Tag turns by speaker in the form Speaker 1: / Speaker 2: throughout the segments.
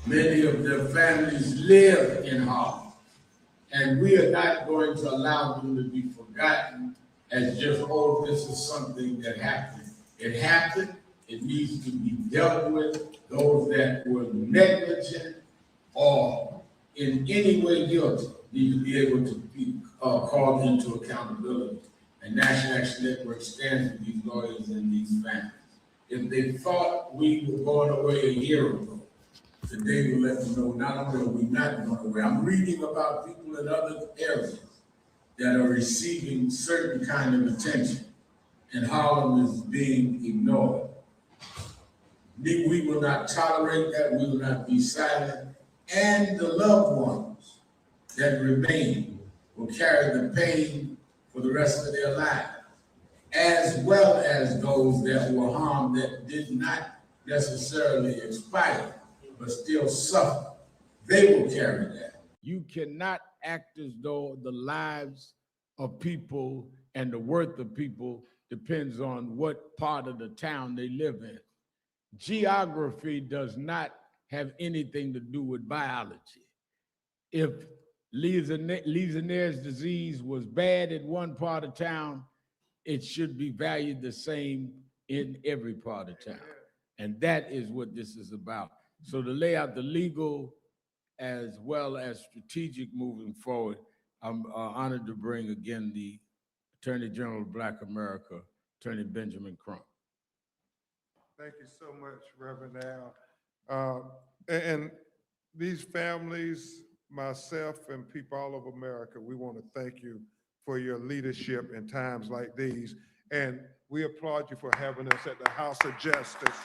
Speaker 1: Many of their families live in Harlem, and we are not going to allow them to be forgotten as just, oh, this is something that happened. It happened, it needs to be dealt with. Those that were negligent or in any way guilty need to be able to be called into accountability. And National Action Network stands with these lawyers and these families. If they thought we were going away a year ago, today will let them know not only are we not going away, I'm reading about people in other areas that are receiving certain kind of attention, and Harlem is being ignored. We will not tolerate that, we will not be silent, and the loved ones that remain will carry the pain for the rest of their lives, as well as those that were harmed that did not necessarily expire, but still suffer. They will carry that. You cannot act as though the lives of people and the worth of people depends on what part of the town they live in. Geography does not have anything to do with biology. If Legionnaires' disease was bad in one part of town, it should be valued the same in every part of town. And that is what this is about. So to lay out the legal as well as strategic moving forward, I'm honored to bring again the Attorney General of Black America, Attorney Benjamin Crump.
Speaker 2: Thank you so much, Reverend Al. And these families, myself, and people all over America, we want to thank you for your leadership in times like these. And we applaud you for having us at the House of Justice.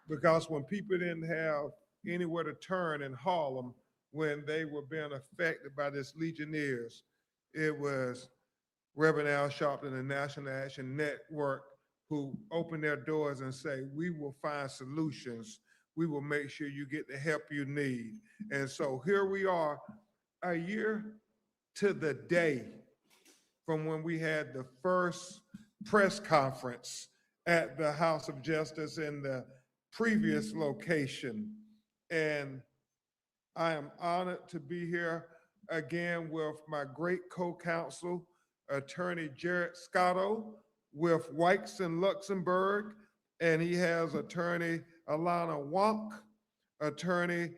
Speaker 2: Because when people didn't have anywhere to turn in Harlem, when they were being affected by this Legionnaires, it was Reverend Al Sharpton and National Action Network who opened their doors and say, we will find solutions. We will make sure you get the help you need. And so here we are, a year to the day from when we had the first press conference at the House of Justice in the previous location. And I am honored to be here again with my great co-counsel, Attorney Jared Scotto, with Wykes and Luxembourg, and he has Attorney Alana Wonk, Attorney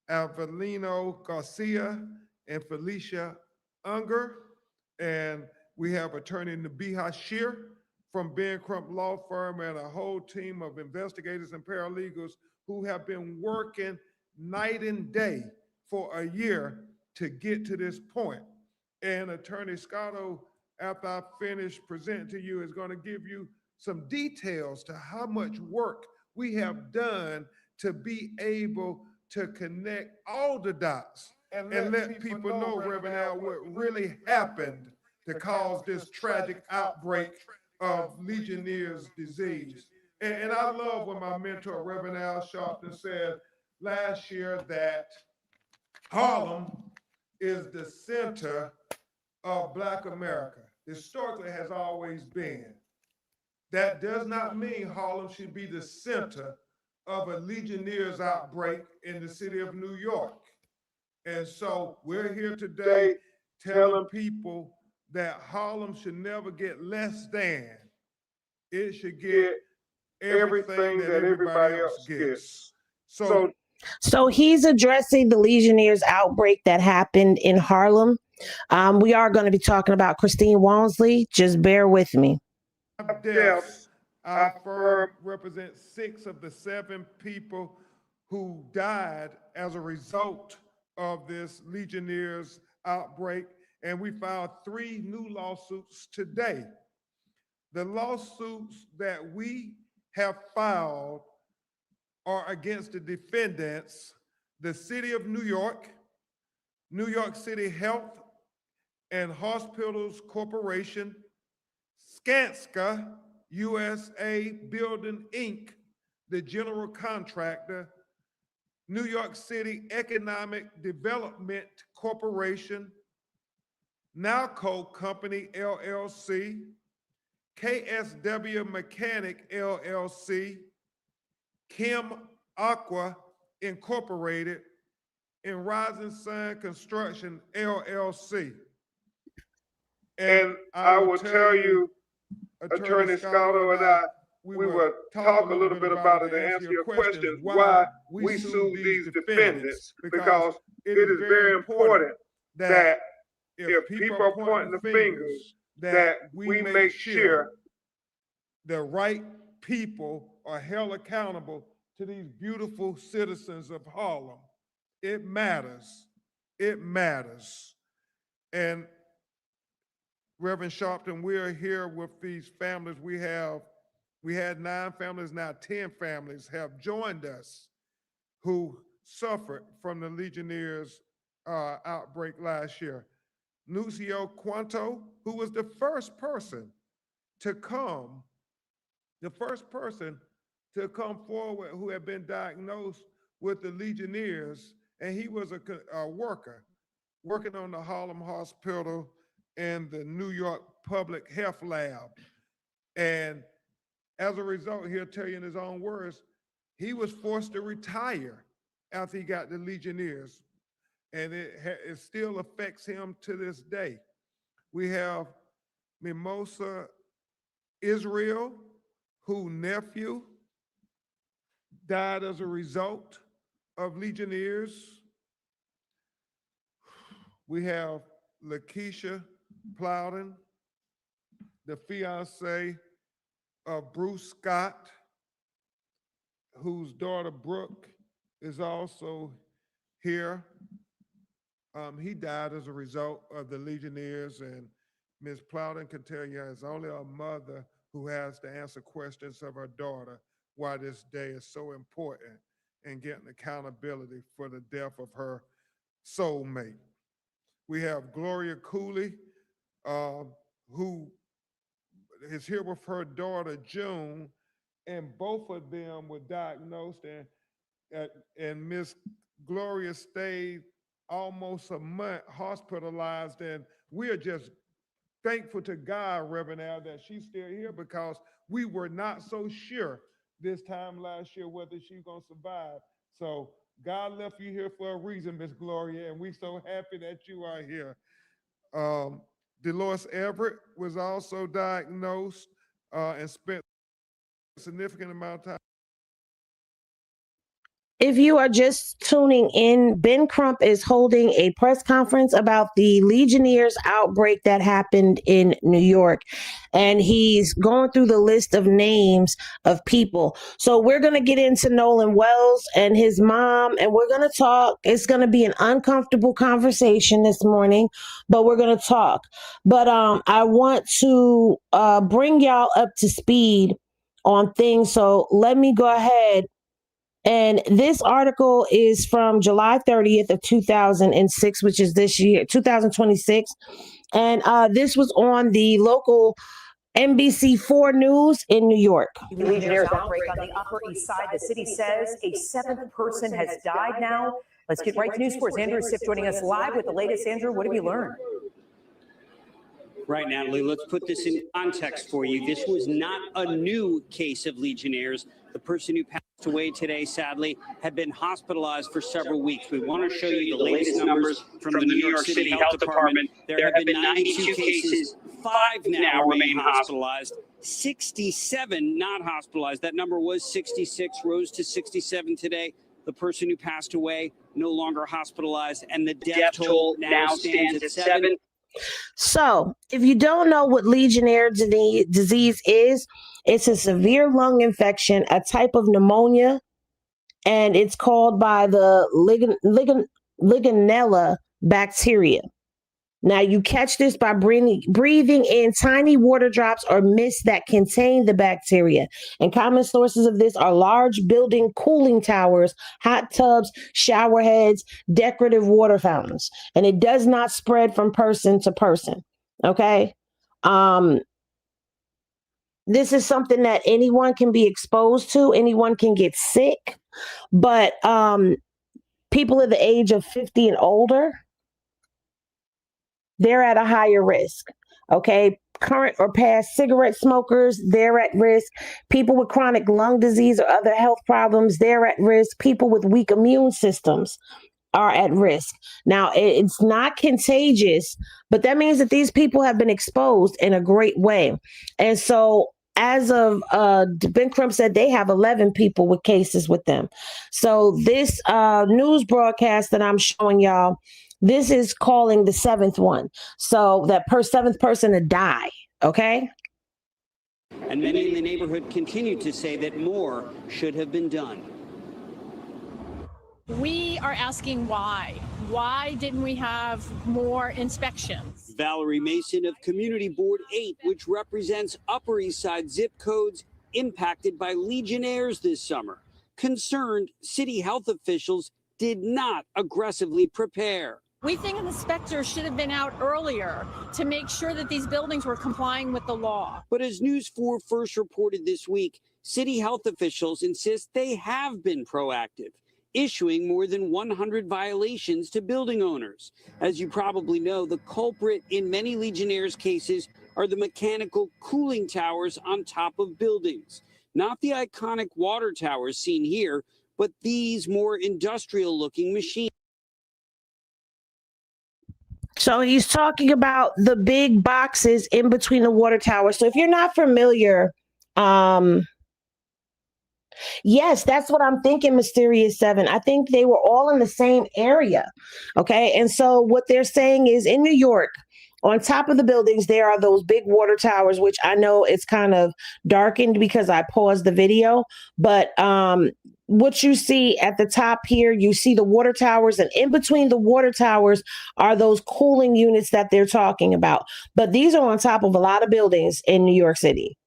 Speaker 2: Avelino Garcia, and Felicia Unger, and we have Attorney Nabiha Shear from Crump Law Firm, and a whole team of investigators and paralegals who have been working night and day for a year to get to this point. And Attorney Scotto, after I finish presenting to you, is going to give you some details to how much work we have done to be able to connect all the dots and let people know, Reverend Al, what really happened to cause this tragic outbreak of Legionnaires' disease. And I love when my mentor, Reverend Al Sharpton, said last year that Harlem is the center of Black America. Historically has always been. That does not mean Harlem should be the center of a Legionnaires outbreak in the city of New York. And so we're here today telling people that Harlem should never get less than. It should get everything that everybody else gets.
Speaker 3: So he's addressing the Legionnaires outbreak that happened in Harlem. We are going to be talking about Christine Wonsley. Just bear with me.
Speaker 2: Deaths, our firm represents 6 of the 7 people who died as a result of this Legionnaires outbreak, and we filed 3 new lawsuits today. The lawsuits that we have filed are against the defendants, the City of New York, New York City Health and Hospitals Corporation, Skanska USA Building Inc., the general contractor, New York City Economic Development Corporation, Nowco Company LLC, KSW Mechanic LLC, Kim Aqua Incorporated, and Rising Sun Construction LLC. And I will tell you, Attorney Scotto and I, we will talk a little bit about it and answer your questions why we sued these defendants, because it is very important that if people are pointing the fingers, that we make sure the right people are held accountable to these beautiful citizens of Harlem. It matters. It matters. And Reverend Sharpton, we are here with these families. We had 9 families, now 10 families have joined us who suffered from the Legionnaires outbreak last year. Nucio Quanto, who was the first person to come forward who had been diagnosed with the Legionnaires, and he was a worker working on the Harlem Hospital and the New York Public Health Lab. And as a result, he'll tell you in his own words, he was forced to retire after he got the Legionnaires. And it still affects him to this day. We have Mimosa Israel, whose nephew died as a result of Legionnaires. We have Lakeisha Plowden, the fiance of Bruce Scott, whose daughter Brooke is also here. He died as a result of the Legionnaires, and Ms. Plowden can tell you it's only a mother who has to answer questions of her daughter why this day is so important and getting accountability for the death of her soulmate. We have Gloria Cooley, who is here with her daughter June, and both of them were diagnosed, and Miss Gloria stayed almost a month hospitalized, and we are just thankful to God, Reverend Al, that she's still here, because we were not so sure this time last year whether she's gonna survive. So God left you here for a reason, Miss Gloria, and we're so happy that you are here. Dolores Everett was also diagnosed and spent a significant amount of time.
Speaker 3: If you are just tuning in, Ben Crump is holding a press conference about the Legionnaires outbreak that happened in New York. And he's going through the list of names of people. So we're going to get into Nolen Wells and his mom, and we're going to talk. It's going to be an uncomfortable conversation this morning, but we're going to talk. But I want to bring y'all up to speed on things. So let me go ahead. And this article is from July 30th of 2006, which is this year, 2026. And this was on the local NBC4 News in New York.
Speaker 4: Legionnaires outbreak on the Upper East Side. The city says a 7th person has died now. Let's get right to News 4's Andrew Sipp joining us live with the latest. Andrew, what have you learned?
Speaker 5: Right, Natalie, let's put this in context for you. This was not a new case of Legionnaires. The person who passed away today, sadly, had been hospitalized for several weeks. We want to show you the latest numbers from the New York City Health Department. There have been 92 cases. 5 now remain hospitalized. 67 not hospitalized. That number was 66, rose to 67 today. The person who passed away no longer hospitalized, and the death toll now stands at 7.
Speaker 3: So, if you don't know what Legionnaire disease is, it's a severe lung infection, a type of pneumonia, and it's caused by the Legionella bacteria. Now, you catch this by breathing in tiny water drops or mist that contain the bacteria. And common sources of this are large building cooling towers, hot tubs, shower heads, decorative water fountains. And it does not spread from person to person. Okay? This is something that anyone can be exposed to. Anyone can get sick. But people of the age of 50 and older, they're at a higher risk. Okay. current or past cigarette smokers, they're at risk. People with chronic lung disease or other health problems, they're at risk. People with weak immune systems are at risk. Now, it's not contagious, but that means that these people have been exposed in a great way. And so, as of Ben Crump said, they have 11 people with cases with them. So this news broadcast that I'm showing y'all, this is calling the seventh one. So that seventh person to die. Okay.
Speaker 5: And many in the neighborhood continue to say that more should have been done.
Speaker 6: We are asking why. Why didn't we have more inspections?
Speaker 5: Valerie Mason of Community Board 8, which represents Upper East Side zip codes impacted by Legionnaires this summer, concerned city health officials did not aggressively prepare.
Speaker 6: We think an inspector should have been out earlier to make sure that these buildings were complying with the law.
Speaker 5: But as News 4 first reported this week, city health officials insist they have been proactive, issuing more than 100 violations to building owners. As you probably know, the culprit in many Legionnaires cases are the mechanical cooling towers on top of buildings. Not the iconic water towers seen here, but these more industrial-looking machines.
Speaker 3: So he's talking about the big boxes in between the water towers. So if you're not familiar, yes, that's what I'm thinking, Mysterious Seven. I think they were all in the same area. Okay. And so what they're saying is in New York, on top of the buildings, there are those big water towers, which I know it's kind of darkened because I paused the video. But what you see at the top here, you see the water towers, and in between the water towers are those cooling units that they're talking about. But these are on top of a lot of buildings in New York City.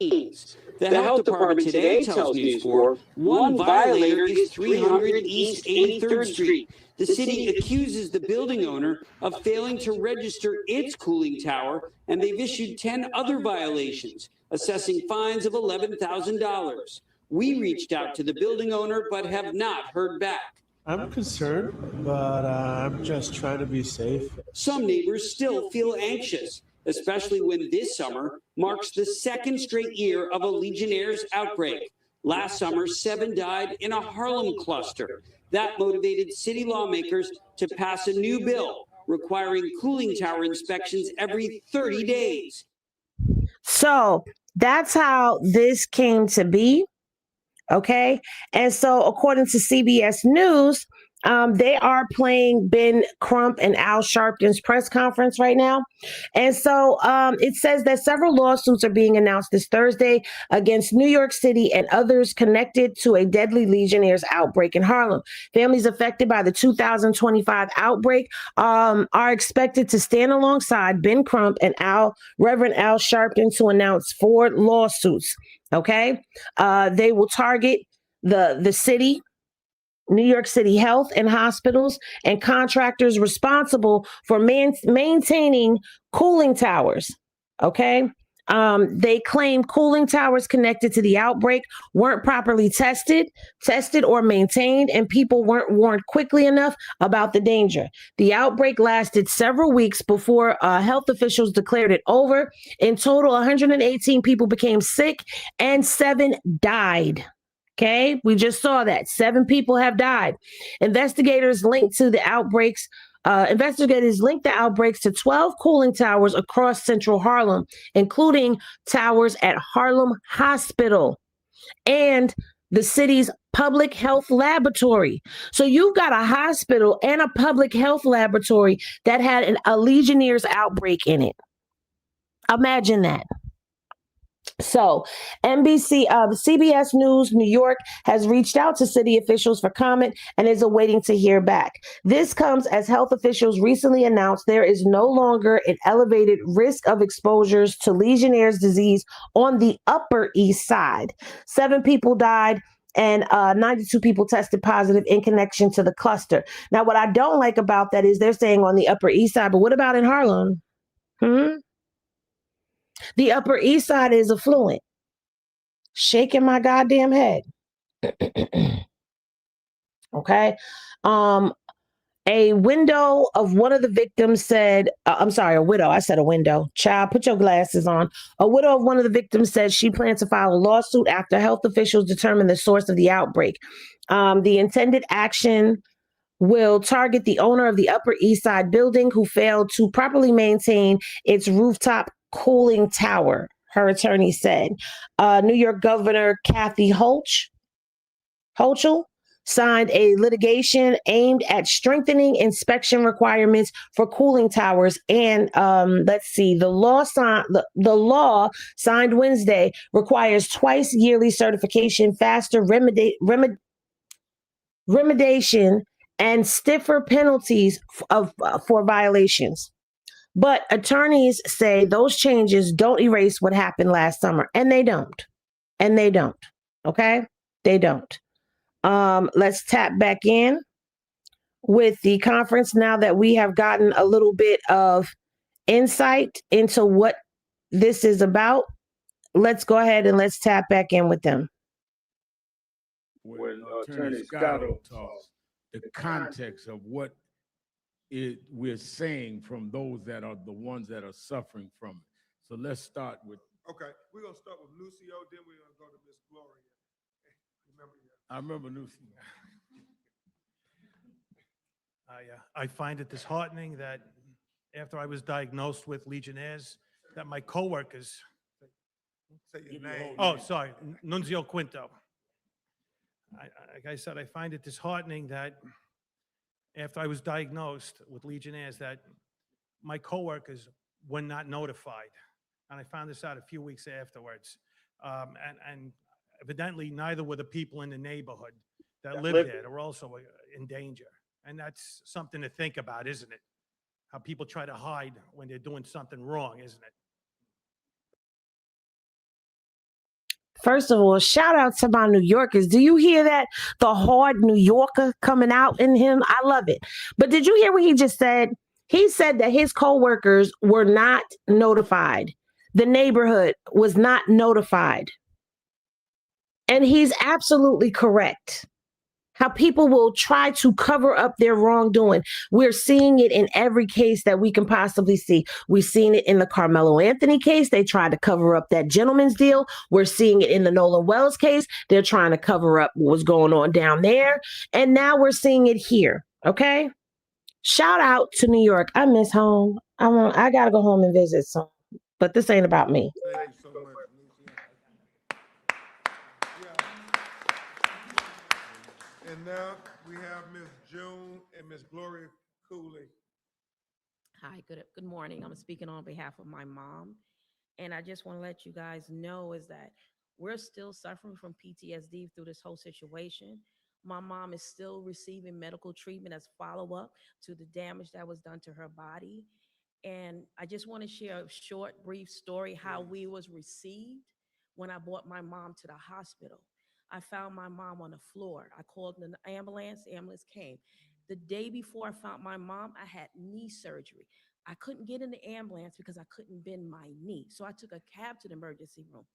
Speaker 5: The health department today tells News 4 one violator is 300 East 83rd Street. The city accuses the building owner of failing to register its cooling tower, and they've issued 10 other violations, assessing fines of $11,000. We reached out to the building owner, but have not heard back.
Speaker 7: I'm concerned, but I'm just trying to be safe.
Speaker 5: Some neighbors still feel anxious, especially when this summer marks the second straight year of a Legionnaires outbreak. Last summer, 7 died in a Harlem cluster. That motivated city lawmakers to pass a new bill requiring cooling tower inspections every 30 days.
Speaker 3: So that's how this came to be. Okay. And so according to CBS News, they are playing Ben Crump and Al Sharpton's press conference right now. And so it says that several lawsuits are being announced this Thursday against New York City and others connected to a deadly Legionnaires outbreak in Harlem. Families affected by the 2025 outbreak are expected to stand alongside Ben Crump and Reverend Al Sharpton to announce 4 lawsuits. Okay. They will target the city, New York City Health and hospitals, and contractors responsible for maintaining cooling towers. Okay. They claim cooling towers connected to the outbreak weren't properly tested or maintained, and people weren't warned quickly enough about the danger. The outbreak lasted several weeks before health officials declared it over. In total, 118 people became sick and 7 died. Okay, we just saw that 7 people have died. Investigators linked the outbreaks to 12 cooling towers across central Harlem, including towers at Harlem Hospital and the city's public health laboratory. So you've got a hospital and a public health laboratory that had a Legionnaires outbreak in it. Imagine that. So CBS News New York has reached out to city officials for comment and is awaiting to hear back. This comes as health officials recently announced there is no longer an elevated risk of exposures to Legionnaire's disease on the Upper East Side. 7 people died and 92 people tested positive in connection to the cluster. Now, what I don't like about that is they're saying on the Upper East Side, but what about in Harlem? The Upper East Side is affluent. Shaking my goddamn head. Okay. A window of one of the victims said, I'm sorry, a widow. I said a window. Child, put your glasses on. A widow of one of the victims said she plans to file a lawsuit after health officials determine the source of the outbreak. The intended action will target the owner of the Upper East Side building who failed to properly maintain its rooftop cooling tower, her attorney said. New York Governor Kathy Hochul signed a litigation aimed at strengthening inspection requirements for cooling towers. And the law signed Wednesday requires twice yearly certification, faster remediation, and stiffer penalties for violations. But attorneys say those changes don't erase what happened last summer, and they don't. And they don't. Okay, they don't. Let's tap back in with the conference now that we have gotten a little bit of insight into what this is about. Let's go ahead and let's tap back in with them.
Speaker 1: When Attorney Scotto talks, the context of what we're saying from those that are the ones that are suffering from it. So let's start with.
Speaker 2: Okay, we're gonna start with Lucio, then we're gonna go to Miss Gloria.
Speaker 1: I remember Lucy.
Speaker 7: I find it disheartening that after I was diagnosed with Legionnaires, that my coworkers.
Speaker 2: Say your name.
Speaker 7: Oh, sorry, Nunzio Quinto. Like I said, I find it disheartening that after I was diagnosed with Legionnaires, that my coworkers were not notified, and I found this out a few weeks afterwards. And evidently, neither were the people in the neighborhood that lived there. They were also in danger, and that's something to think about, isn't it? How people try to hide when they're doing something wrong, isn't it?
Speaker 3: First of all, shout out to my New Yorkers. Do you hear that? The hard New Yorker coming out in him. I love it. But did you hear what he just said? He said that his coworkers were not notified. The neighborhood was not notified. And he's absolutely correct. How people will try to cover up their wrongdoing. We're seeing it in every case that we can possibly see. We've seen it in the Carmelo Anthony case. They tried to cover up that gentleman's deal. We're seeing it in the Nolen Wells case. They're trying to cover up what was going on down there. And now we're seeing it here. Okay. Shout out to New York. I miss home. I got to go home and visit some, but this ain't about me.
Speaker 2: Thank you so much, Lucio. And now we have Miss June and Miss Gloria Cooley.
Speaker 8: Hi, good morning. I'm speaking on behalf of my mom. And I just want to let you guys know is that we're still suffering from PTSD through this whole situation. My mom is still receiving medical treatment as follow-up to the damage that was done to her body. And I just want to share a short, brief story how we was received when I brought my mom to the hospital. I found my mom on the floor. I called an ambulance. The ambulance came. The day before I found my mom, I had knee surgery. I couldn't get in the ambulance because I couldn't bend my knee. So I took a cab to the emergency room.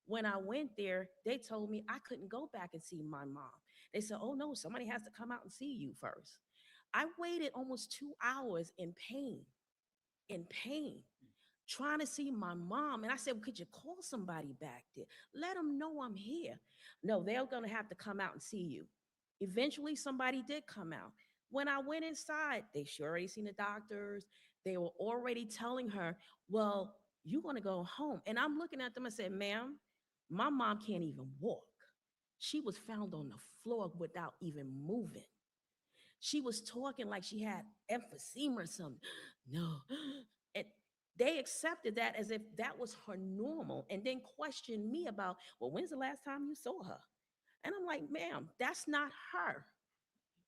Speaker 8: When I went there, they told me I couldn't go back and see my mom. They said, oh no, somebody has to come out and see you first. I waited almost 2 hours in pain, trying to see my mom. And I said, well, could you call somebody back there? Let them know I'm here. No, they're going to have to come out and see you. Eventually, somebody did come out. When I went inside, they sure already seen the doctors. They were already telling her, well, you're going to go home. And I'm looking at them and said, ma'am, my mom can't even walk. She was found on the floor without even moving. She was talking like she had emphysema or something. No. And they accepted that as if that was her normal and then questioned me about, well, when's the last time you saw her? And I'm like, ma'am, that's not her.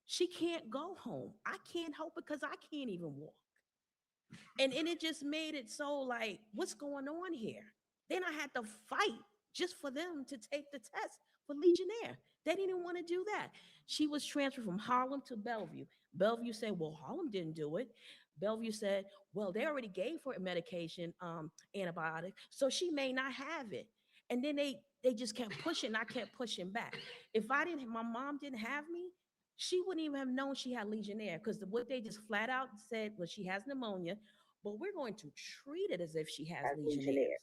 Speaker 8: She can't go home. I can't help it because I can't even walk. And it just made it so like, what's going on here? Then I had to fight just for them to take the test for Legionnaire. They didn't want to do that. She was transferred from Harlem to Bellevue. Bellevue said, well, Harlem didn't do it. Bellevue said, well, they already gave her a medication, antibiotic, so she may not have it. And then they just kept pushing. I kept pushing back. If my mom didn't have me, she wouldn't even have known she had Legionnaire because what they just flat out said was she has pneumonia, but we're going to treat it as if she has Legionnaires.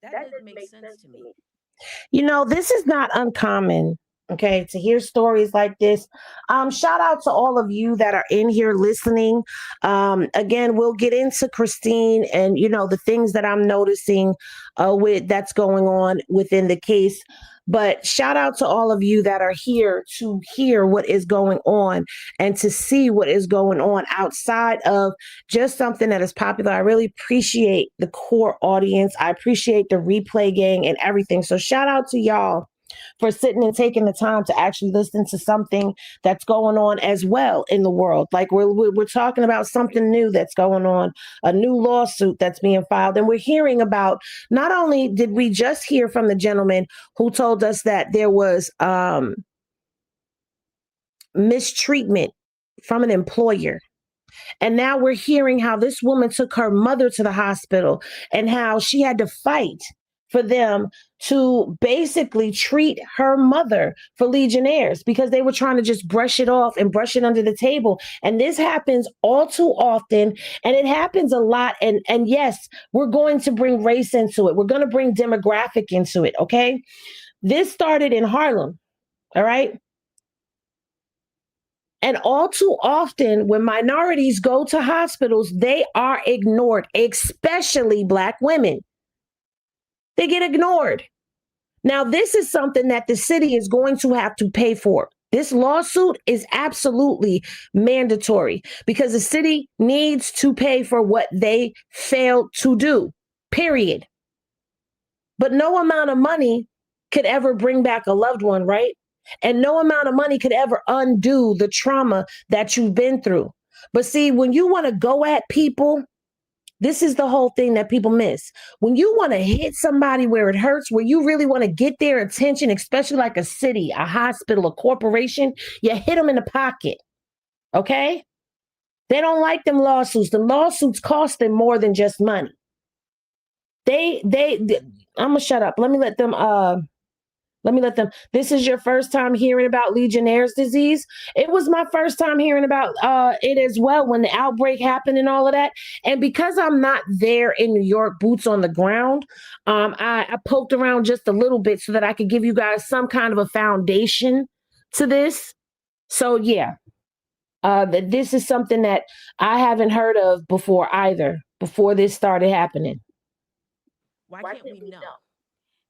Speaker 8: That doesn't make sense to me.
Speaker 3: You know, this is not uncommon, okay, to hear stories like this. Shout out to all of you that are in here listening. Again, we'll get into Christine and, you know, the things that I'm noticing with that's going on within the case. But shout out to all of you that are here to hear what is going on and to see what is going on outside of just something that is popular. I really appreciate the core audience. I appreciate the replay gang and everything. So shout out to y'all for sitting and taking the time to actually listen to something that's going on as well in the world. Like we're talking about something new that's going on, a new lawsuit that's being filed. And we're hearing about, not only did we just hear from the gentleman who told us that there was mistreatment from an employer. And now we're hearing how this woman took her mother to the hospital and how she had to fight for them to basically treat her mother for Legionnaires because they were trying to just brush it off and brush it under the table. And this happens all too often, and it happens a lot. And yes, we're going to bring race into it. We're going to bring demographic into it, okay? This started in Harlem, all right? And all too often, when minorities go to hospitals, they are ignored, especially Black women. They get ignored. Now, this is something that the city is going to have to pay for. This lawsuit is absolutely mandatory because the city needs to pay for what they failed to do, period. But no amount of money could ever bring back a loved one, right? And no amount of money could ever undo the trauma that you've been through. But see, when you want to go at people, this is the whole thing that people miss. When you want to hit somebody where it hurts, where you really want to get their attention, especially like a city, a hospital, a corporation, you hit them in the pocket. Okay? They don't like them lawsuits. The lawsuits cost them more than just money. I'm gonna shut up. Let me let them. This is your first time hearing about Legionnaire's disease. It was my first time hearing about it as well when the outbreak happened and all of that. And because I'm not there in New York, boots on the ground, I poked around just a little bit so that I could give you guys some kind of a foundation to this. So yeah, this is something that I haven't heard of before either, before this started happening.
Speaker 8: Why can't we know?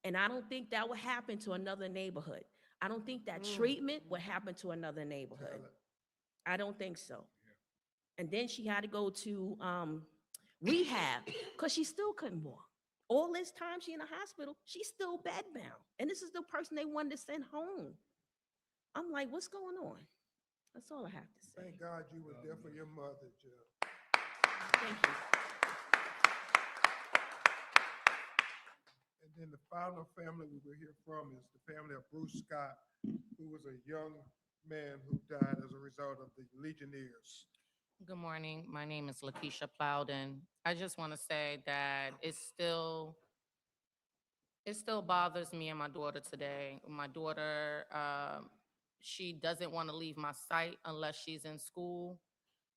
Speaker 8: And I don't think that would happen to another neighborhood. I don't think that treatment would happen to another neighborhood. I don't think so. And then she had to go to rehab because she still couldn't walk. All this time she in the hospital, she's still bedbound. And this is the person they wanted to send home. I'm like, what's going on? That's all I have to say.
Speaker 2: Thank God you were there for your mother, Jill.
Speaker 8: Thank you.
Speaker 2: And then the final family we will hear from is the family of Bruce Scott, who was a young man who died as a result of the Legionnaires.
Speaker 9: Good morning. My name is Lakeisha Plowden. I just want to say that it still bothers me and my daughter today. My daughter, she doesn't want to leave my sight unless she's in school.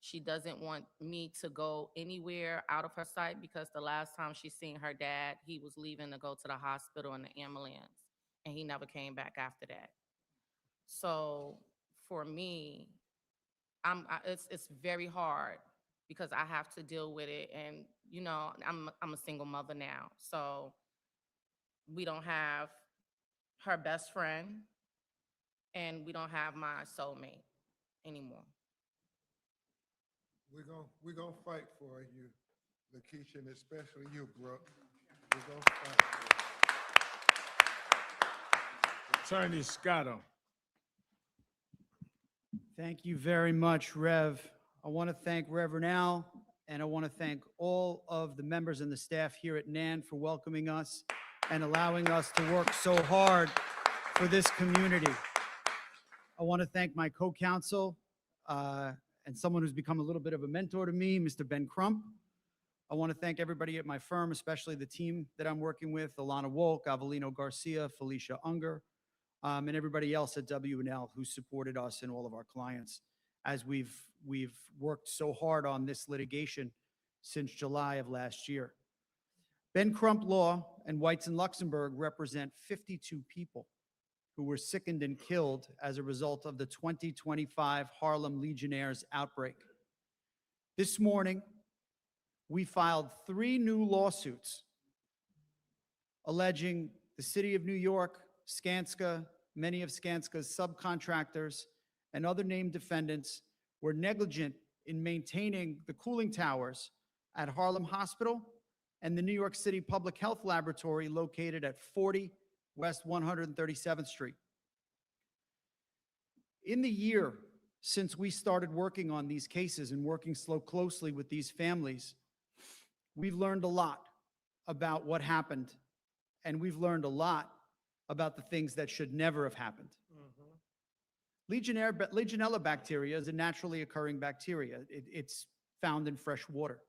Speaker 9: She doesn't want me to go anywhere out of her sight because the last time she seen her dad, he was leaving to go to the hospital in the ambulance, and he never came back after that. So for me, it's very hard because I have to deal with it, and you know, I'm a single mother now, so we don't have her best friend, and we don't have my soulmate anymore.
Speaker 2: We're gonna fight for you, Lakeisha, and especially you, Brooke. We're gonna fight for you.
Speaker 1: Attorney Scotto.
Speaker 10: Thank you very much, Rev. I want to thank Reverend Al, and I want to thank all of the members and the staff here at NAN for welcoming us and allowing us to work so hard for this community. I want to thank my co-counsel and someone who's become a little bit of a mentor to me, Mr. Ben Crump. I want to thank everybody at my firm, especially the team that I'm working with, Alana Wolk, Avelino Garcia, Felicia Unger. and everybody else at W&L who supported us and all of our clients as we've worked so hard on this litigation since July of last year. Ben Crump Law and Whites in Luxembourg represent 52 people who were sickened and killed as a result of the 2025 Harlem Legionnaires outbreak. This morning, we filed 3 new lawsuits alleging the City of New York, Skanska, many of Skanska's subcontractors, and other named defendants were negligent in maintaining the cooling towers at Harlem Hospital and the New York City Public Health Laboratory located at 40 West 137th Street. In the year since we started working on these cases and working so closely with these families, we've learned a lot about what happened, and we've learned a lot about the things that should never have happened. Legionella bacteria is a naturally occurring bacteria. It's found in fresh water.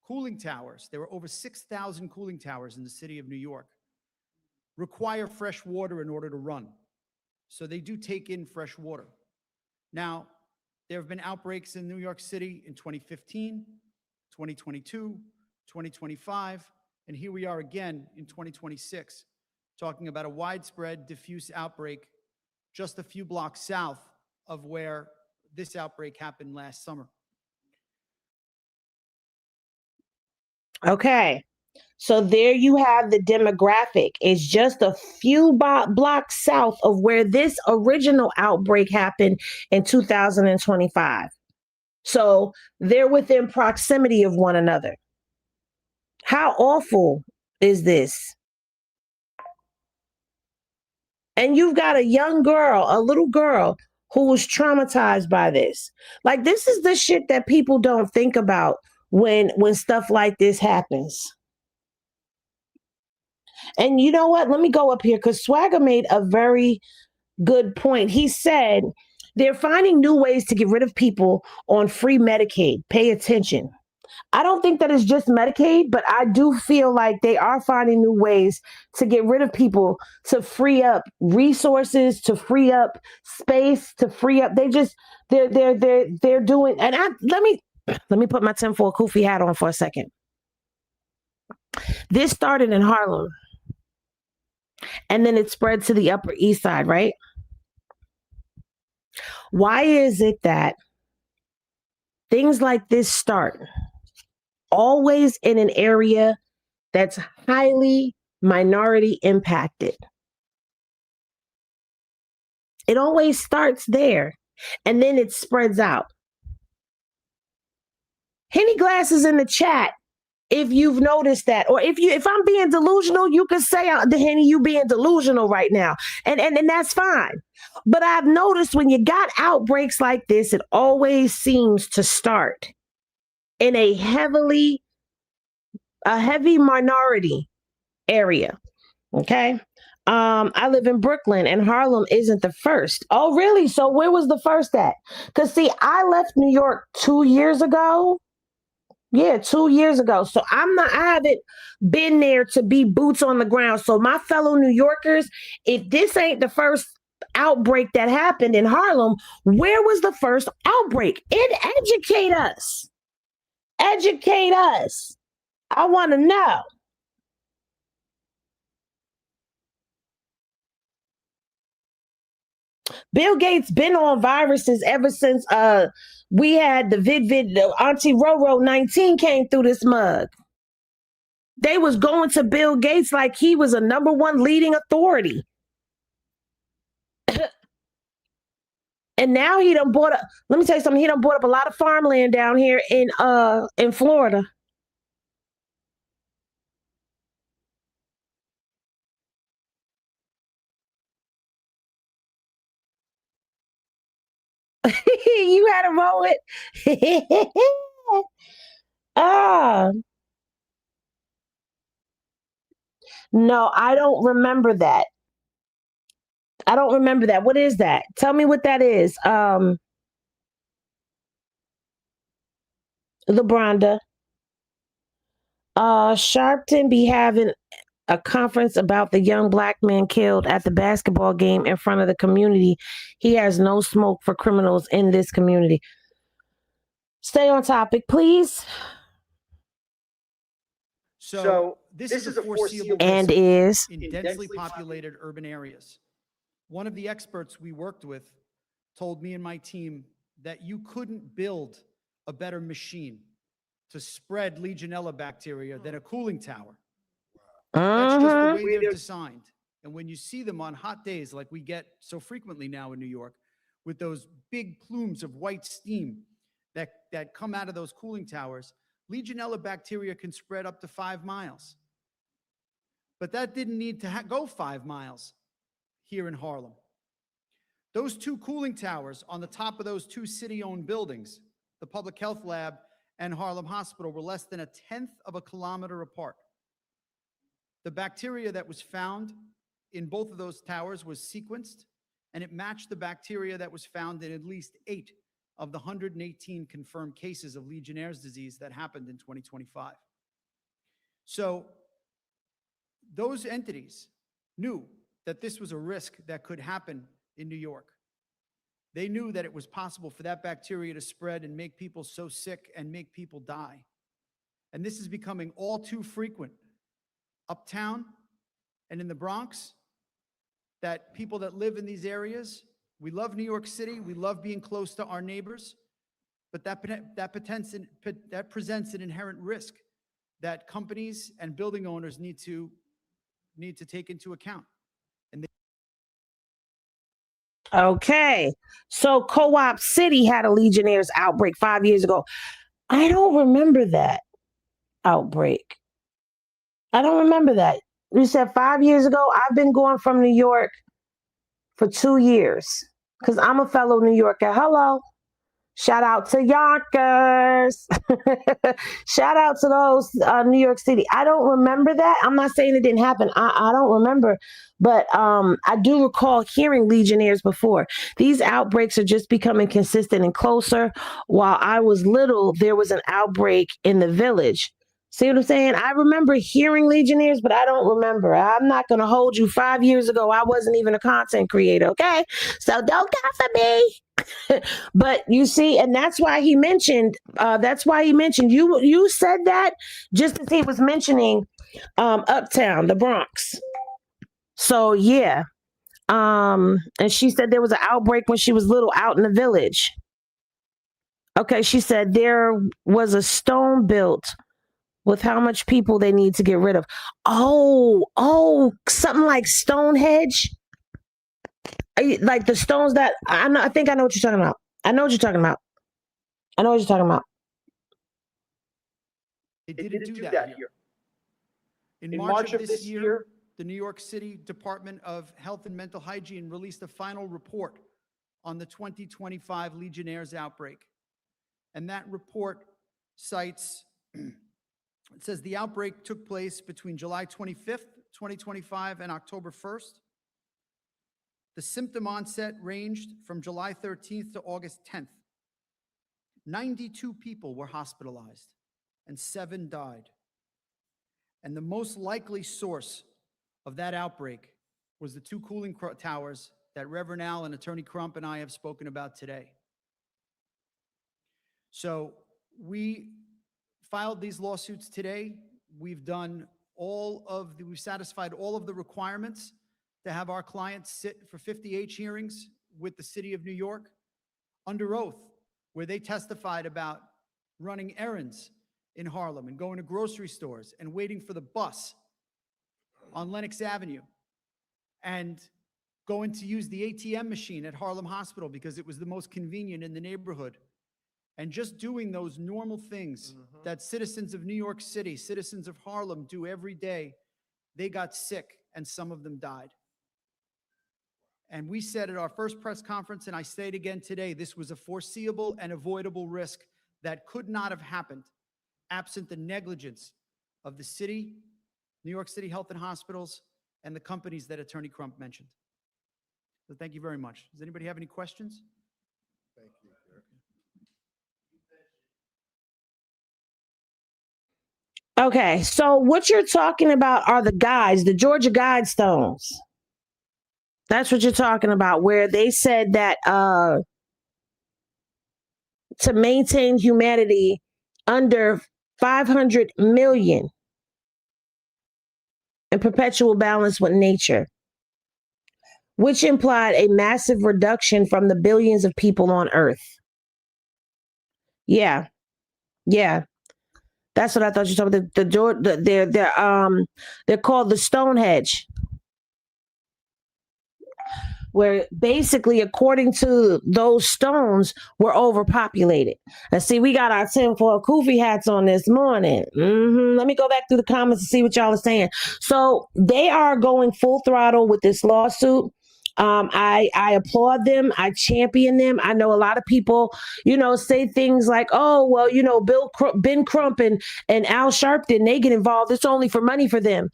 Speaker 10: Cooling towers, there were over 6,000 cooling towers in the city of New York, require fresh water in order to run. So they do take in fresh water. Now, there have been outbreaks in New York City in 2015, 2022, 2025, and here we are again in 2026, talking about a widespread diffuse outbreak just a few blocks south of where this outbreak happened last summer.
Speaker 3: Okay. So there you have the demographic. It's just a few blocks south of where this original outbreak happened in 2025. So they're within proximity of one another. How awful is this? And you've got a young girl, a little girl, who was traumatized by this. Like, this is the shit that people don't think about when stuff like this happens. And you know what? Let me go up here because Swagger made a very good point. He said they're finding new ways to get rid of people on free Medicaid. Pay attention. I don't think that it's just Medicaid, but I do feel like they are finding new ways to get rid of people, to free up resources, to free up space, to free up. They're doing. And let me put my tinfoil Koofy hat on for a second. This started in Harlem, and then it spread to the Upper East Side, right? Why is it that things like this start always in an area that's highly minority impacted? It always starts there, and then it spreads out. Henny Glass is in the chat if you've noticed that, or if I'm being delusional, you can say, Henny, you being delusional right now, and that's fine. But I've noticed when you got outbreaks like this, it always seems to start in a heavy minority area. Okay. I live in Brooklyn, and Harlem isn't the first. Oh, really? So where was the first at? Because see, I left New York 2 years ago. Yeah, 2 years ago. So I haven't been there to be boots on the ground. So my fellow New Yorkers, if this ain't the first outbreak that happened in Harlem, where was the first outbreak? Educate us. Educate us. I want to know. Bill Gates been on viruses ever since we had the Auntie Roro 19 came through this mug. They was going to Bill Gates like he was a number one leading authority. And now he done bought up, let me tell you something, he done bought up a lot of farmland down here in Florida. You had a moment. No, I don't remember that. What is that? Tell me what that is. LeBronda. Sharpton be having a conference about the young black man killed at the basketball game in front of the community. He has no smoke for criminals in this community. Stay on topic, please.
Speaker 10: So this is a foreseeable
Speaker 3: And
Speaker 10: risk
Speaker 3: is
Speaker 10: in densely populated urban areas. One of the experts we worked with told me and my team that you couldn't build a better machine to spread Legionella bacteria than a cooling tower. That's just the way they're designed. And when you see them on hot days like we get so frequently now in New York, with those big plumes of white steam that come out of those cooling towers, Legionella bacteria can spread up to 5 miles. But that didn't need to go 5 miles here in Harlem. Those 2 cooling towers on the top of those 2 city-owned buildings, the Public Health Lab and Harlem Hospital, were less than 1/10 of a kilometer apart. The bacteria that was found in both of those towers was sequenced, and it matched the bacteria that was found in at least 8 of the 118 confirmed cases of Legionnaires' disease that happened in 2025. So those entities knew that this was a risk that could happen in New York. They knew that it was possible for that bacteria to spread and make people so sick and make people die. And this is becoming all too frequent uptown and in the Bronx, that people that live in these areas, we love New York City, we love being close to our neighbors, but that presents an inherent risk that companies and building owners need to take into account.
Speaker 3: okay. So Co-op City had a Legionnaires outbreak 5 years ago. I don't remember that outbreak. I don't remember that. You said 5 years ago. I've been going from New York for 2 years because I'm a fellow New Yorker. Hello. Shout out to Yonkers. Shout out to those New York City. I don't remember that. I'm not saying it didn't happen. I don't remember. But I do recall hearing Legionnaires before. These outbreaks are just becoming consistent and closer. While I was little, there was an outbreak in the village. See what I'm saying? I remember hearing Legionnaires, but I don't remember. I'm not going to hold you. 5 years ago, I wasn't even a content creator, okay? So don't come for me. But you see, and that's why he mentioned, you said that just as he was mentioning Uptown, the Bronx. So yeah. And she said there was an outbreak when she was little out in the village. Okay, she said there was a stone built with how much people they need to get rid of. Oh, something like Stonehenge. Like the stones that I think I know what you're talking about. I know what you're talking about.
Speaker 10: They didn't do that here. In March of this year, the New York City Department of Health and Mental Hygiene released a final report on the 2025 Legionnaires outbreak. And that report cites, it says the outbreak took place between July 25th, 2025 and October 1st. The symptom onset ranged from July 13th to August 10th. 92 people were hospitalized and 7 died. And the most likely source of that outbreak was the 2 cooling towers that Reverend Al and Attorney Crump and I have spoken about today. So we filed these lawsuits today. We've satisfied all of the requirements to have our clients sit for 50H hearings with the city of New York under oath, where they testified about running errands in Harlem and going to grocery stores and waiting for the bus on Lenox Avenue and going to use the ATM machine at Harlem Hospital because it was the most convenient in the neighborhood. And just doing those normal things that citizens of New York City, citizens of Harlem do every day, they got sick and some of them died. And we said at our first press conference, and I say it again today, this was a foreseeable and avoidable risk that could not have happened absent the negligence of the city, New York City Health and Hospitals, and the companies that Attorney Crump mentioned. So thank you very much. Does anybody have any questions?
Speaker 2: Thank you.
Speaker 3: Okay, so what you're talking about are the guides, the Georgia Guidestones. That's what you're talking about, where they said that to maintain humanity under 500 million in perpetual balance with nature, which implied a massive reduction from the billions of people on Earth. Yeah, yeah. That's what I thought you were talking about. They're called the Stonehenge, where basically, according to those stones, we're overpopulated. And see, we got our tinfoil kufi hats on this morning. Let me go back through the comments and see what y'all are saying. So they are going full throttle with this lawsuit. I applaud them. I champion them. I know a lot of people, say things like, oh, well, Ben Crump and Al Sharpton, they get involved. It's only for money for them.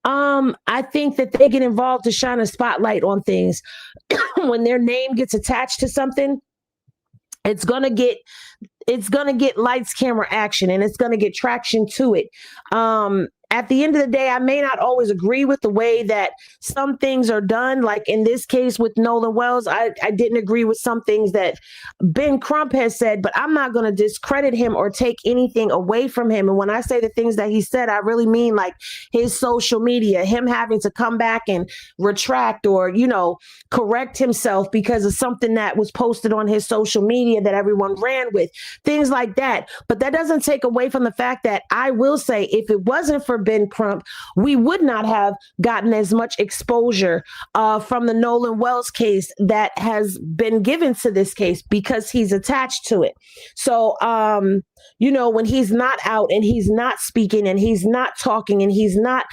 Speaker 3: I think that they get involved to shine a spotlight on things. When their name gets attached to something, it's going to get lights, camera, action, and it's going to get traction to it. At the end of the day, I may not always agree with the way that some things are done. Like in this case with Nolen Wells, I didn't agree with some things that Ben Crump has said, but I'm not going to discredit him or take anything away from him. And when I say the things that he said, I really mean like his social media, him having to come back and retract or, correct himself because of something that was posted on his social media that everyone ran with, things like that. But that doesn't take away from the fact that I will say, if it wasn't for Ben Crump, we would not have gotten as much exposure from the Nolen Wells case that has been given to this case because he's attached to it. So, when he's not out and he's not speaking and he's not talking and he's not,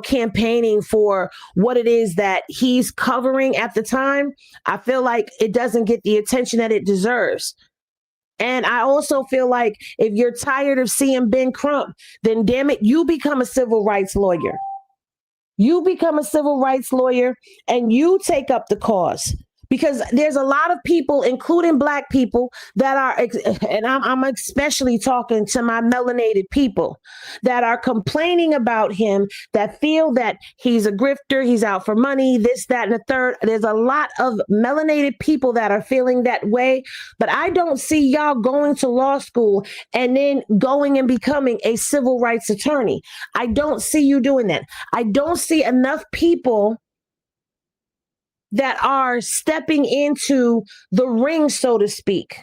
Speaker 3: campaigning for what it is that he's covering at the time, I feel like it doesn't get the attention that it deserves. And I also feel like if you're tired of seeing Ben Crump, then damn it, you become a civil rights lawyer. You become a civil rights lawyer and you take up the cause. Because there's a lot of people, including Black people, that are, and I'm especially talking to my melanated people, that are complaining about him, that feel that he's a grifter, he's out for money, this, that, and the third. There's a lot of melanated people that are feeling that way. But I don't see y'all going to law school and then going and becoming a civil rights attorney. I don't see you doing that. I don't see enough people that are stepping into the ring, so to speak.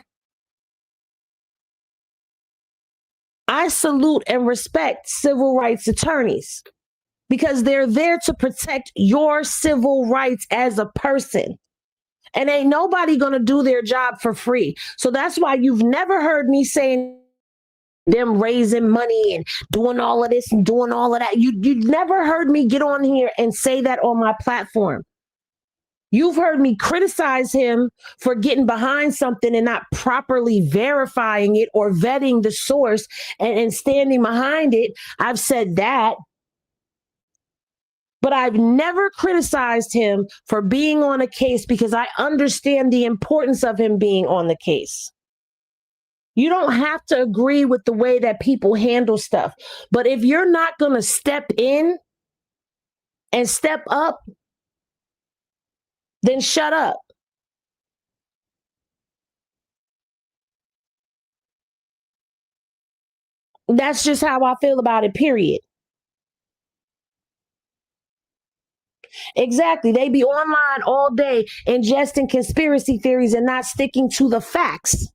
Speaker 3: I salute and respect civil rights attorneys because they're there to protect your civil rights as a person. And ain't nobody going to do their job for free. So that's why you've never heard me saying them raising money and doing all of this and doing all of that. You've never heard me get on here and say that on my platform. You've heard me criticize him for getting behind something and not properly verifying it or vetting the source and standing behind it. I've said that. But I've never criticized him for being on a case because I understand the importance of him being on the case. You don't have to agree with the way that people handle stuff. But if you're not going to step in and step up, then shut up. That's just how I feel about it, period. Exactly. They be online all day ingesting conspiracy theories and not sticking to the facts.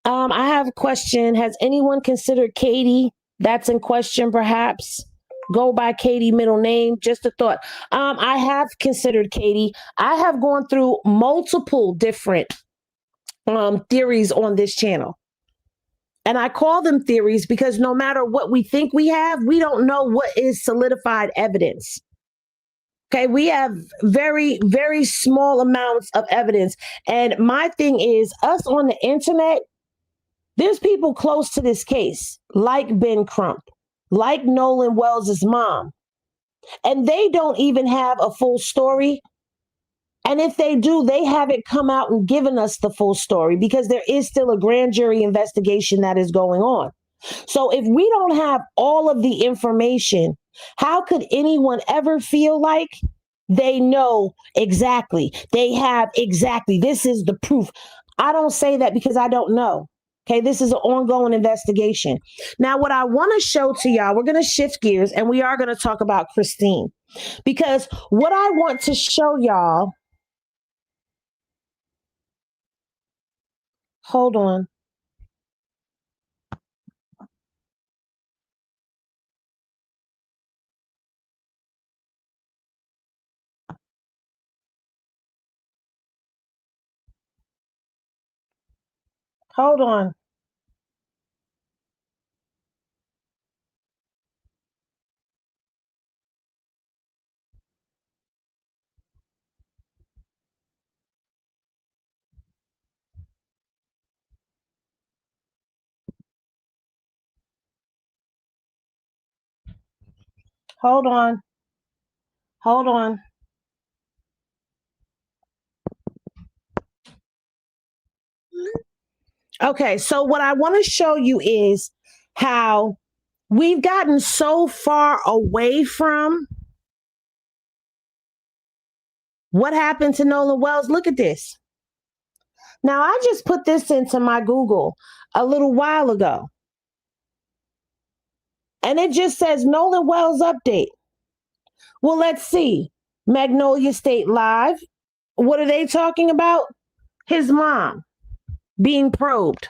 Speaker 3: I have a question. Has anyone considered Katie? That's in question, perhaps. Go by Katie middle name. Just a thought. I have considered Katie. I have gone through multiple different theories on this channel. And I call them theories because no matter what we think we have, we don't know what is solidified evidence. Okay, we have very, very small amounts of evidence. And my thing is, us on the internet, there's people close to this case, like Ben Crump, like Nolen Wells' mom. And they don't even have a full story. And if they do, they haven't come out and given us the full story because there is still a grand jury investigation that is going on. So if we don't have all of the information, how could anyone ever feel like they know exactly? They have exactly. This is the proof. I don't say that because I don't know. Okay, this is an ongoing investigation. Now, what I want to show to y'all, we're going to shift gears and we are going to talk about Christine because what I want to show y'all, hold on. Hold on. Hold on. Hold on. Okay, so what I want to show you is how we've gotten so far away from what happened to Nolan Wells. Look at this. Now, I just put this into my Google a little while ago, and it just says Nolan Wells update. Well, let's see. Magnolia State Live. What are they talking about? His mom being probed.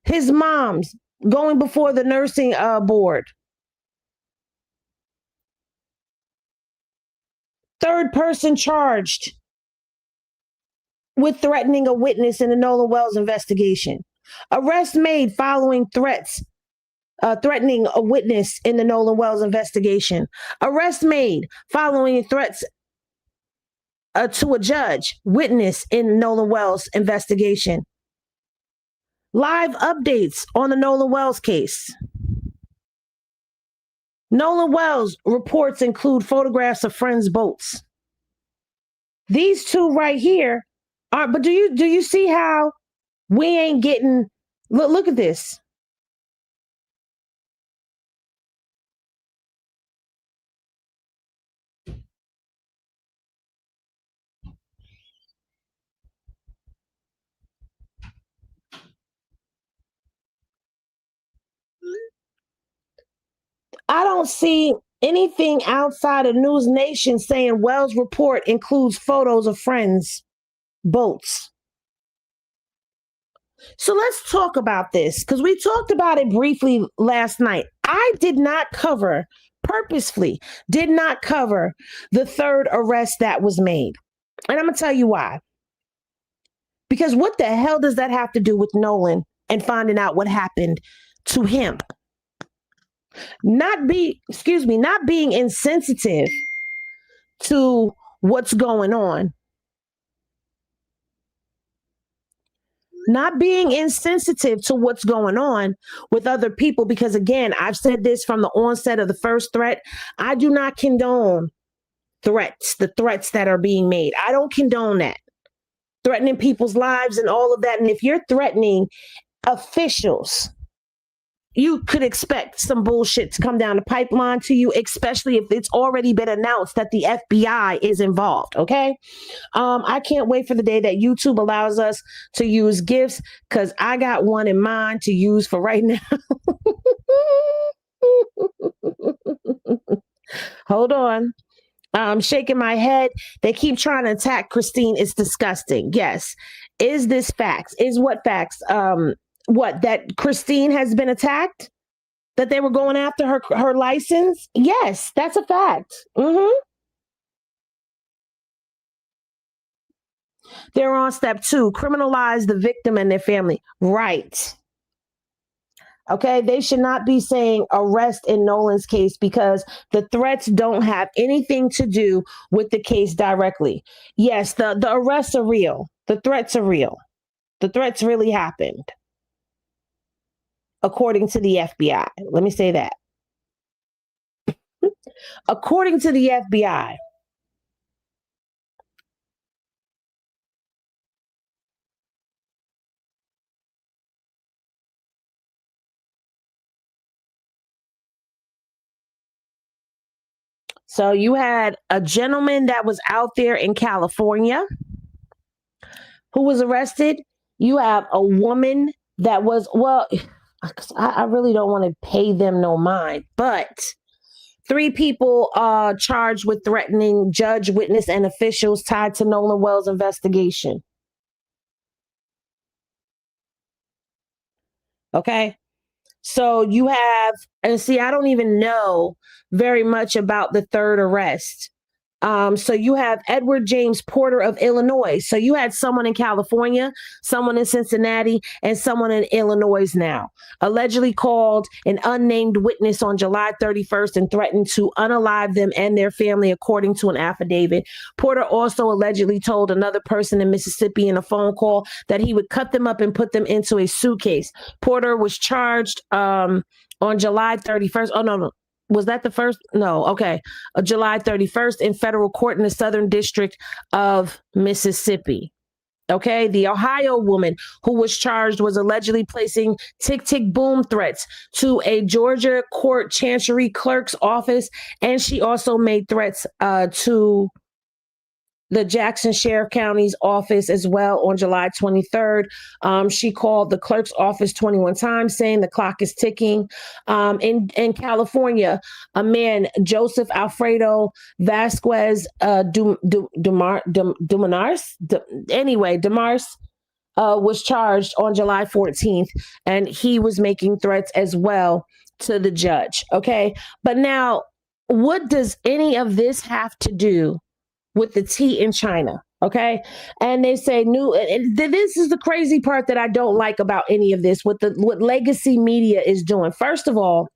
Speaker 3: His mom's going before the nursing board. Third person charged with threatening a witness in the Nolan Wells investigation. Arrest made following threats, threatening a witness in the Nolan Wells investigation. Arrest made following threats to a judge, witness in Nolan Wells investigation. Live updates on the Nolan Wells case. Nolan Wells reports include photographs of friends' boats. These two right here are, but do you see how we ain't getting, look at this. I don't see anything outside of News Nation saying Wells report includes photos of friends' boats. So let's talk about this because we talked about it briefly last night. I did not cover, purposefully, did not cover the third arrest that was made. And I'm going to tell you why. Because what the hell does that have to do with Nolan and finding out what happened to him? Not being insensitive to what's going on. Not being insensitive to what's going on with other people, because again, I've said this from the onset of the first threat. I do not condone threats, the threats that are being made. I don't condone that. Threatening people's lives and all of that. And if you're threatening officials, you could expect some bullshit to come down the pipeline to you, especially if it's already been announced that the FBI is involved. Okay. I can't wait for the day that YouTube allows us to use GIFs because I got one in mind to use for right now. Hold on. I'm shaking my head. They keep trying to attack Christine. It's disgusting. Yes. Is this facts? Is what facts? What, that Christine has been attacked? That they were going after her license? Yes, that's a fact. They're on step 2, criminalize the victim and their family. Right. Okay, they should not be saying arrest in Nolan's case because the threats don't have anything to do with the case directly. Yes, the arrests are real. The threats are real. The threats really happened, according to the FBI. Let me say that. According to the FBI. So you had a gentleman that was out there in California who was arrested. You have a woman that was, well, I really don't want to pay them no mind, but 3 people charged with threatening judge, witness, and officials tied to Nolen Wells investigation. Okay. So you have, and see, I don't even know very much about the 3rd arrest. So you have Edward James Porter of Illinois. So you had someone in California, someone in Cincinnati, and someone in Illinois now, allegedly called an unnamed witness on July 31st and threatened to unalive them and their family, according to an affidavit. Porter also allegedly told another person in Mississippi in a phone call that he would cut them up and put them into a suitcase. Porter was charged on July 31st. Oh, no. Was that the first? No. Okay. July 31st in federal court in the Southern District of Mississippi. Okay. The Ohio woman who was charged was allegedly placing tick, tick, boom threats to a Georgia court chancery clerk's office. And she also made threats to the Jackson Sheriff County's office as well on July 23rd. She called the clerk's office 21 times saying the clock is ticking. In California, a man, Joseph Alfredo Vasquez Demars, was charged on July 14th, and he was making threats as well to the judge. Okay. But now, what does any of this have to do with the tea in China? Okay. And they say this is the crazy part that I don't like about any of this, what legacy media is doing. First of all,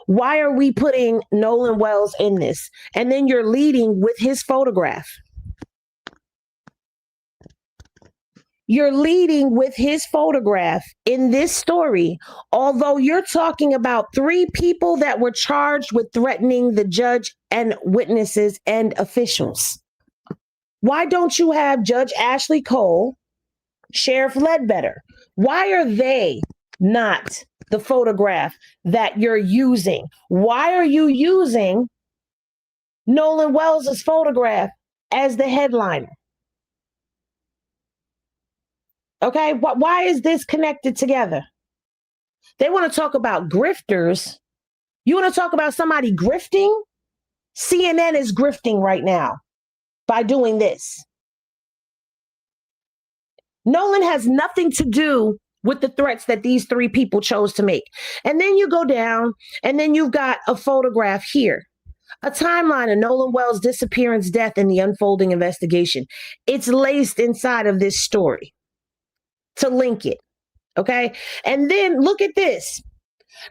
Speaker 3: why are we putting Nolen Wells in this? And then you're leading with his photograph. You're leading with his photograph in this story, although you're talking about 3 people that were charged with threatening the judge and witnesses and officials. Why don't you have Judge Ashley Cole, Sheriff Ledbetter? Why are they not the photograph that you're using? Why are you using Nolen Wells' photograph as the headliner? Okay, why is this connected together? They want to talk about grifters. You want to talk about somebody grifting? CNN is grifting right now by doing this. Nolen has nothing to do with the threats that these 3 people chose to make. And then you go down, and then you've got a photograph here. A timeline of Nolen Wells' disappearance, death, and the unfolding investigation. It's laced inside of this story to link it. Okay. And then look at this.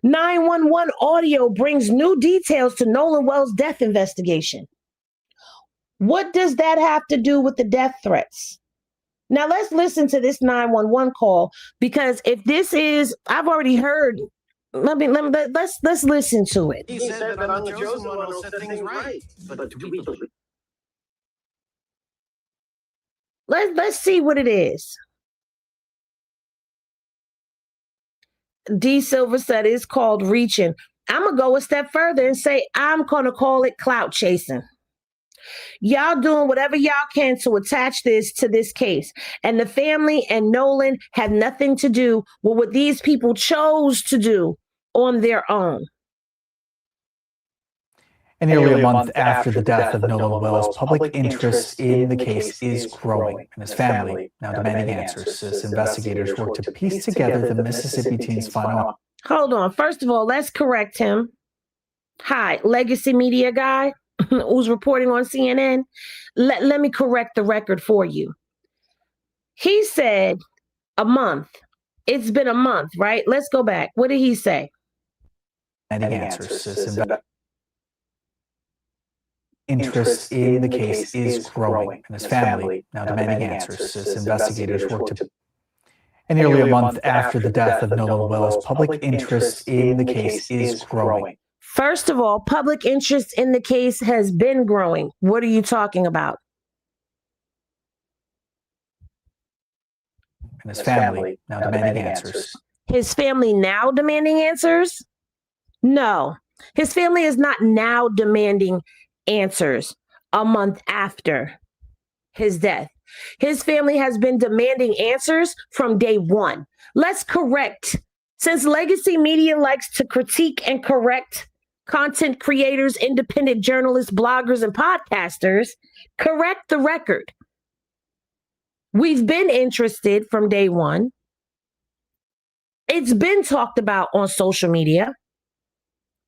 Speaker 3: 911 audio brings new details to Nolen Wells' death investigation. What does that have to do with the death threats? Now let's listen to this 911 call, because if this is, I've already heard. Let's listen to it.
Speaker 11: He said that I'm the chosen one who set things right. But do we believe?
Speaker 3: Let's see what it is. D. Silver said it's called reaching. I'm going to go a step further and say I'm going to call it clout chasing. Y'all doing whatever y'all can to attach this to this case. And the family and Nolen have nothing to do with what these people chose to do on their own.
Speaker 12: And nearly a month after the death of Nolen Wells, public interest in the case is growing, and his family now demanding answers as investigators work to piece together the Mississippi teen's final.
Speaker 3: Hold on. First of all, let's correct him. Hi, legacy media guy who's reporting on CNN. Let me correct the record for you. He said a month. It's been a month, right? Let's go back. What did he say?
Speaker 12: Demanding answers as interest in the case is growing, and his family now demanding answers as investigators work to. And nearly a month after the death of Nolen Wells, public interest in the case is growing.
Speaker 3: First of all, public interest in the case has been growing. What are you talking about?
Speaker 12: And his family now demanding answers.
Speaker 3: His family now demanding answers? No. His family is not now demanding answers a month after his death. His family has been demanding answers from day one. Let's correct. Since legacy media likes to critique and correct content creators, independent journalists, bloggers, and podcasters, correct the record. We've been interested from day one. It's been talked about on social media.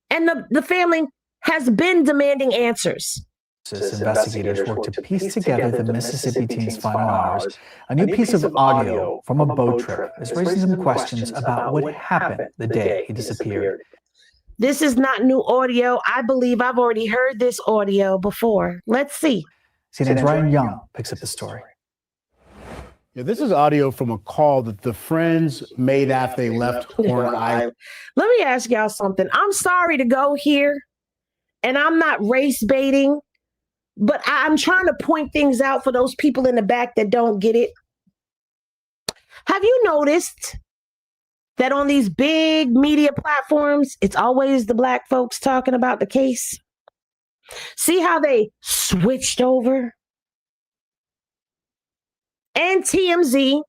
Speaker 3: And the family has been demanding answers.
Speaker 12: Investigators work to piece together the Mississippi teen's final hours. A new piece of audio from a boat trip is raising some questions about what happened the day he disappeared.
Speaker 3: This is not new audio. I believe I've already heard this audio before. Let's see.
Speaker 12: CNN's Ryan Young picks up the story.
Speaker 13: Yeah, this is audio from a call that the friends made after they left Horn Island.
Speaker 3: Let me ask y'all something. I'm sorry to go here, and I'm not race baiting, but I'm trying to point things out for those people in the back that don't get it. Have you noticed that on these big media platforms, it's always the black folks talking about the case? See how they switched over? And TMZ,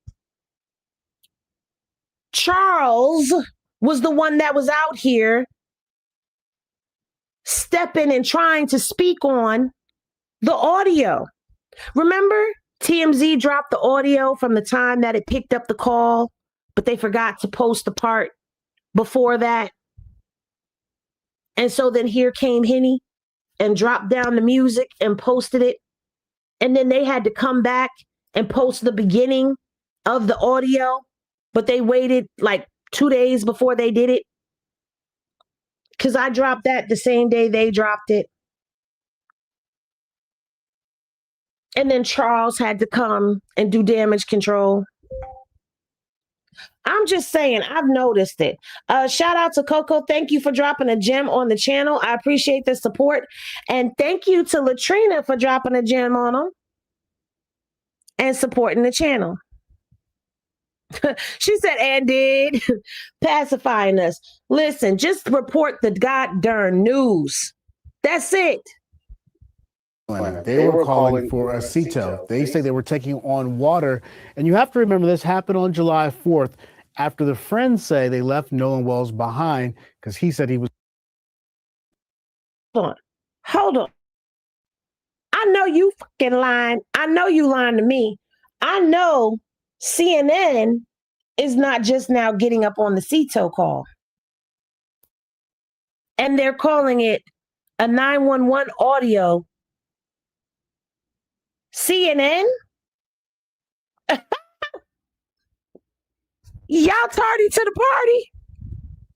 Speaker 3: Charles was the one that was out here stepping and trying to speak on the audio. Remember, TMZ dropped the audio from the time that it picked up the call, but they forgot to post the part before that. And so then here came Henny and dropped down the music and posted it. And then they had to come back and post the beginning of the audio, but they waited like 2 days before they did it. Because I dropped that the same day they dropped it. And then Charles had to come and do damage control. I'm just saying, I've noticed it. Shout out to Coco. Thank you for dropping a gem on the channel. I appreciate the support. And thank you to Latrina for dropping a gem on them and supporting the channel. She said, and did pacifying us. Listen, just report the goddamn news. That's it.
Speaker 13: They were calling for a CETO. They say they were taking on water. And you have to remember this happened on July 4th after the friends say they left Nolen Wells behind because he said he was.
Speaker 3: Hold on. I know you fucking lying. I know you lying to me. I know CNN is not just now getting up on the CETO call. And they're calling it a 911 audio. CNN? Y'all tardy to the party?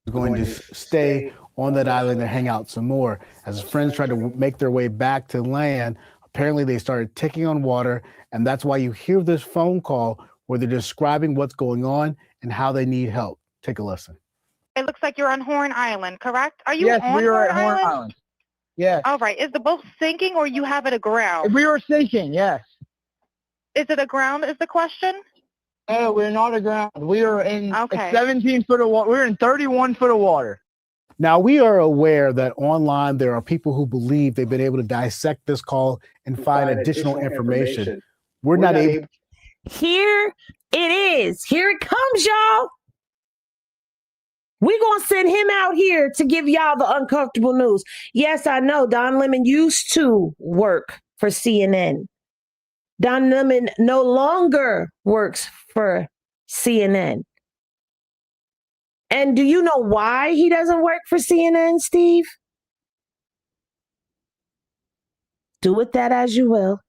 Speaker 13: Going to stay on that island and hang out some more. As friends tried to make their way back to land, apparently they started ticking on water, and that's why you hear this phone call where they're describing what's going on and how they need help. Take a listen.
Speaker 14: It looks like you're on Horn Island, correct? Are you
Speaker 15: yes,
Speaker 14: on
Speaker 15: we are at
Speaker 14: Horn
Speaker 15: Horn Island. Yes.
Speaker 14: All right. Is the boat sinking or you have it aground?
Speaker 15: We were sinking, yes.
Speaker 14: Is it aground is the question?
Speaker 15: No, we're not aground. We are in
Speaker 14: Okay.
Speaker 15: 17 foot of water. We're in 31 foot of water.
Speaker 13: Now, we are aware that online there are people who believe they've been able to dissect this call and find additional information. We're not able.
Speaker 3: Here it is. Here it comes, y'all. We're going to send him out here to give y'all the uncomfortable news. Yes, I know Don Lemon used to work for CNN. Don Lemon no longer works for CNN. And do you know why he doesn't work for CNN, Steve? Do with that as you will.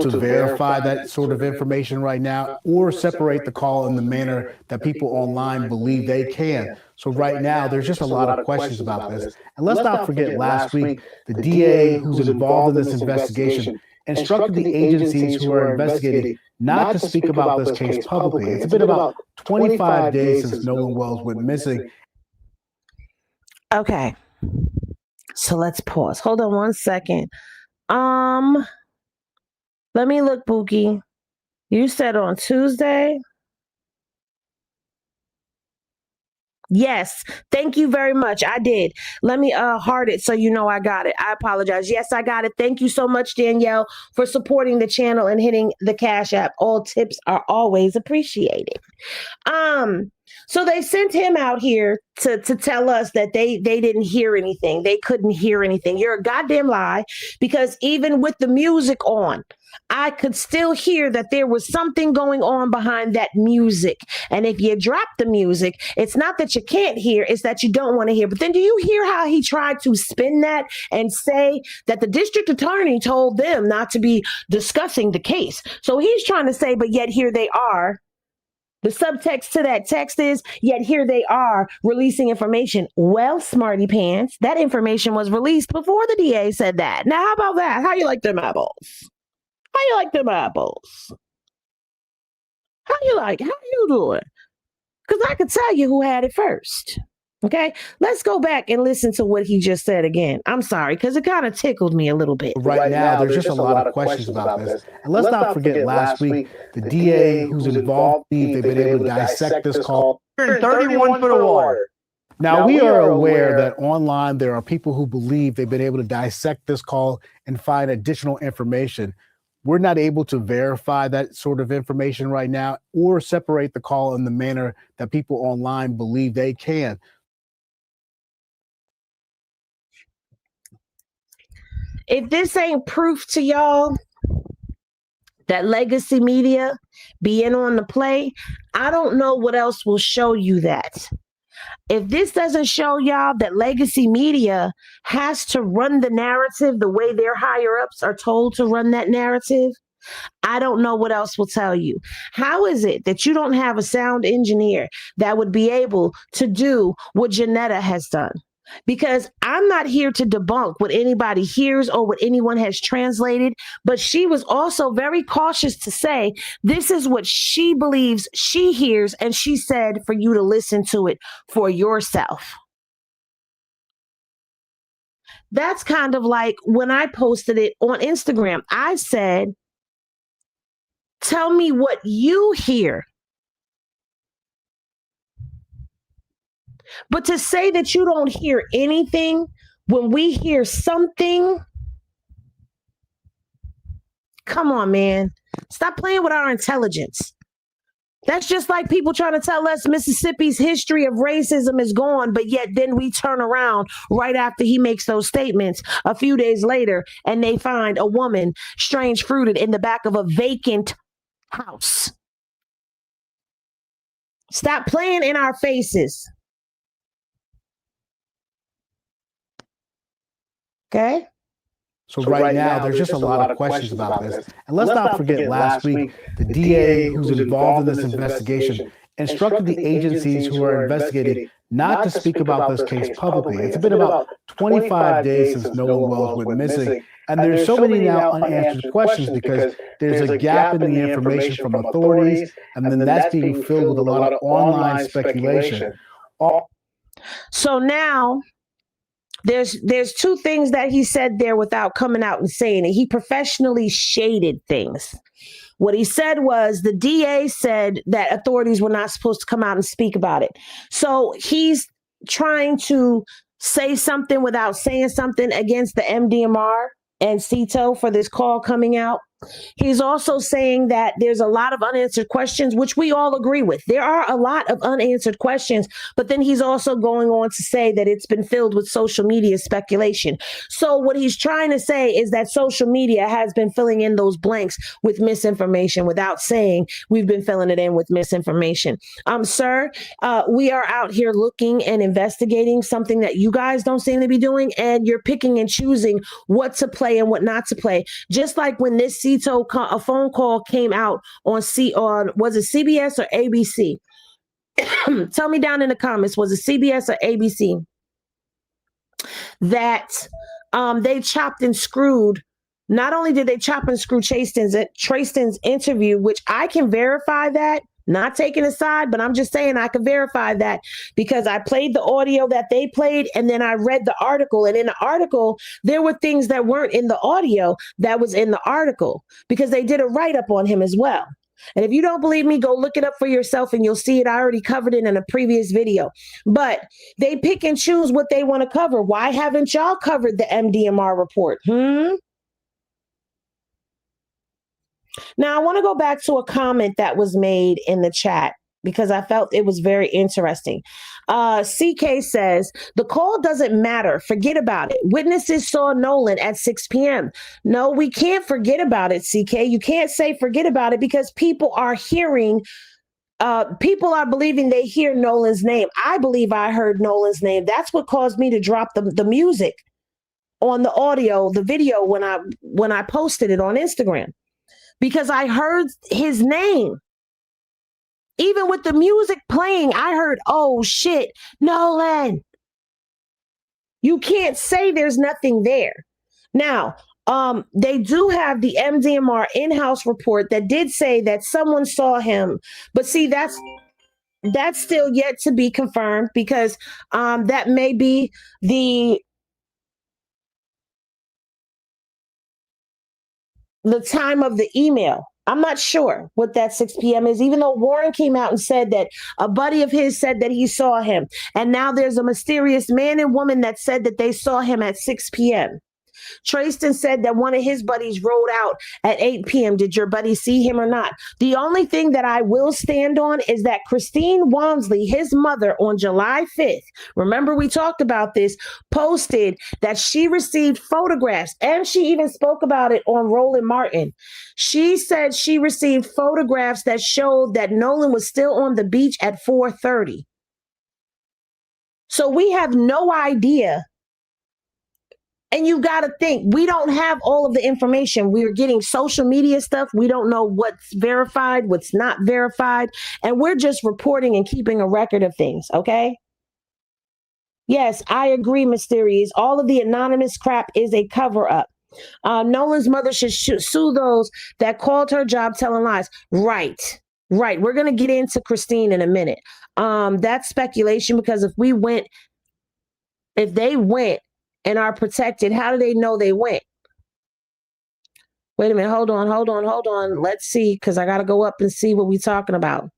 Speaker 13: To verify that sort of information right now or separate the call in the manner that people online believe they can. So right now, there's just a lot of questions about this. And let's not forget last week, the DA who's involved in this investigation instructed the agencies who are investigating not to speak about this case publicly. It's been about 25 days since Nolen Wells went missing.
Speaker 3: Okay. So let's pause. Hold on one second. Let me look, Pookie. You said on Tuesday? Yes. Thank you very much. I did. Let me heart it so you know I got it. I apologize. Yes, I got it. Thank you so much, Danielle, for supporting the channel and hitting the Cash App. All tips are always appreciated. So they sent him out here to tell us that they didn't hear anything. They couldn't hear anything. You're a goddamn lie, because even with the music on, I could still hear that there was something going on behind that music. And if you drop the music, it's not that you can't hear, it's that you don't want to hear. But then do you hear how he tried to spin that and say that the district attorney told them not to be discussing the case? So he's trying to say, but yet here they are. The subtext to that text is, yet here they are releasing information. Well, smarty pants, that information was released before the DA said that. Now, how about that? How you like them apples? How you like them apples? How you doing? Because I could tell you who had it first. Okay, let's go back and listen to what he just said again. I'm sorry, because it kind of tickled me a little bit.
Speaker 13: Right now, there's just a lot of questions about this. And let's not forget last week, the DA who's involved, they've been able to dissect this call.
Speaker 15: 31 foot of water.
Speaker 13: Now, we are aware that online there are people who believe they've been able to dissect this call and find additional information. We're not able to verify that sort of information right now or separate the call in the manner that people online believe they can.
Speaker 3: If this ain't proof to y'all that legacy media be in on the play, I don't know what else will show you that. If this doesn't show y'all that legacy media has to run the narrative the way their higher ups are told to run that narrative, I don't know what else will tell you. How is it that you don't have a sound engineer that would be able to do what Janetta has done? Because I'm not here to debunk what anybody hears or what anyone has translated, but she was also very cautious to say, this is what she believes she hears, and she said for you to listen to it for yourself. That's kind of like when I posted it on Instagram. I said, tell me what you hear. But to say that you don't hear anything when we hear something, come on, man. Stop playing with our intelligence. That's just like people trying to tell us Mississippi's history of racism is gone, but yet then we turn around right after he makes those statements a few days later and they find a woman strange fruited in the back of a vacant house. Stop playing in our faces. Okay.
Speaker 13: So right now, there's just a lot of questions about this. And let's not forget last week, the DA who's involved in this investigation instructed the agencies who are investigating not to speak about this case publicly. It's been about 25 days since Nolen Wells went missing. And there's so many now unanswered questions because there's a gap in the information from authorities, and then that's being filled with a lot of online speculation.
Speaker 3: So now there's two things that he said there without coming out and saying it. He professionally shaded things. What he said was the DA said that authorities were not supposed to come out and speak about it. So he's trying to say something without saying something against the MDMR and CETO for this call coming out. He's also saying that there's a lot of unanswered questions, which we all agree with. There are a lot of unanswered questions, but then he's also going on to say that it's been filled with social media speculation. So what he's trying to say is that social media has been filling in those blanks with misinformation without saying we've been filling it in with misinformation. Sir, we are out here looking and investigating something that you guys don't seem to be doing, and you're picking and choosing what to play and what not to play. Just like when this a phone call came out on was it CBS or ABC? Tell me down in the comments, was it CBS or ABC? That they chopped and screwed. Not only did they chop and screw Trayston's interview, which I can verify that, not taking a side, but I'm just saying I can verify that because I played the audio that they played and then I read the article. And in the article, there were things that weren't in the audio that was in the article because they did a write-up on him as well. And if you don't believe me, go look it up for yourself and you'll see it. I already covered it in a previous video. But they pick and choose what they want to cover. Why haven't y'all covered the MDMR report? Now, I want to go back to a comment that was made in the chat because I felt it was very interesting. CK says, the call doesn't matter. Forget about it. Witnesses saw Nolen at 6 p.m. No, we can't forget about it, CK. You can't say forget about it because people are hearing, people are believing they hear Nolen's name. I believe I heard Nolen's name. That's what caused me to drop the music on the audio, the video when I posted it on Instagram. Because I heard his name. Even with the music playing, I heard, oh shit, Nolen. You can't say there's nothing there. Now, they do have the MDMR in-house report that did say that someone saw him. But see, that's still yet to be confirmed because that may be the time of the email. I'm not sure what that 6 p.m. is, even though Warren came out and said that a buddy of his said that he saw him. And now there's a mysterious man and woman that said that they saw him at 6 p.m. Trayston said that one of his buddies rode out at 8 p.m. Did your buddy see him or not? The only thing that I will stand on is that Christine Wonsley, his mother, on July 5th, remember we talked about this, posted that she received photographs, and she even spoke about it on Roland Martin. She said she received photographs that showed that Nolen was still on the beach at 4:30. So we have no idea. And you got to think, we don't have all of the information. We're getting social media stuff. We don't know what's verified, what's not verified. And we're just reporting and keeping a record of things, okay? Yes, I agree, Mysterious. All of the anonymous crap is a cover-up. Nolen's mother should sue those that called her job telling lies. Right. We're going to get into Christine in a minute. That's speculation because if they went, and are protected, how do they know they went? Wait a minute, hold on. Let's see, because I got to go up and see what we're talking about.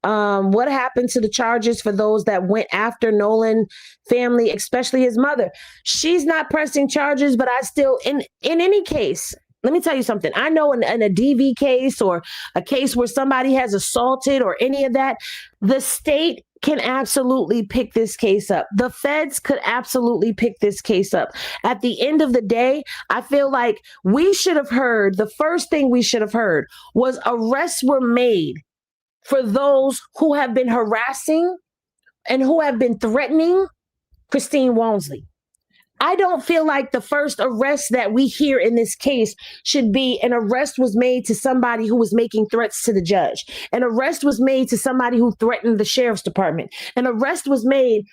Speaker 3: What happened to the charges for those that went after Nolen family, especially his mother? She's not pressing charges, but I still, in any case, let me tell you something. I know in a DV case or a case where somebody has assaulted or any of that, the state can absolutely pick this case up. The feds could absolutely pick this case up. At the end of the day, I feel like the first thing we should have heard was arrests were made for those who have been harassing and who have been threatening Christine Wonsley. I don't feel like the first arrest that we hear in this case should be an arrest was made to somebody who was making threats to the judge. An arrest was made to somebody who threatened the sheriff's department. An arrest was made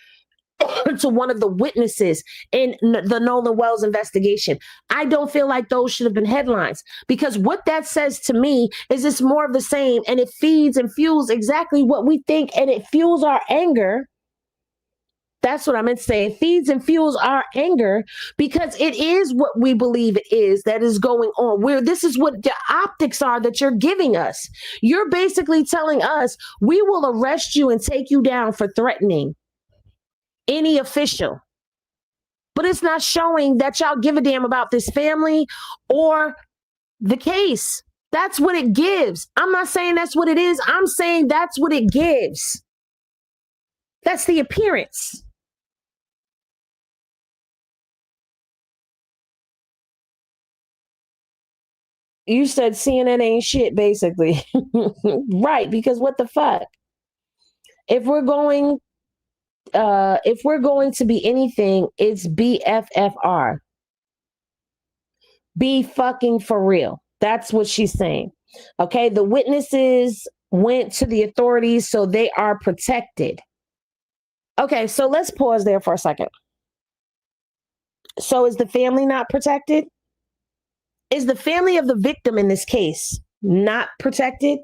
Speaker 3: to one of the witnesses in the Nolen Wells investigation. I don't feel like those should have been headlines because what that says to me is it's more of the same and it feeds and fuels exactly what we think and it fuels our anger. That's what I meant to say. It feeds and fuels our anger because it is what we believe it is that is going on. This is what the optics are that you're giving us. You're basically telling us we will arrest you and take you down for threatening any official. But it's not showing that y'all give a damn about this family or the case. That's what it gives. I'm not saying that's what it is. I'm saying that's what it gives. That's the appearance. You said CNN ain't shit, basically. Right, because what the fuck? If we're going to be anything, it's BFFR. Be fucking for real. That's what she's saying. Okay, the witnesses went to the authorities, so they are protected. Okay, so let's pause there for a second. So is the family not protected? Is the family of the victim in this case not protected?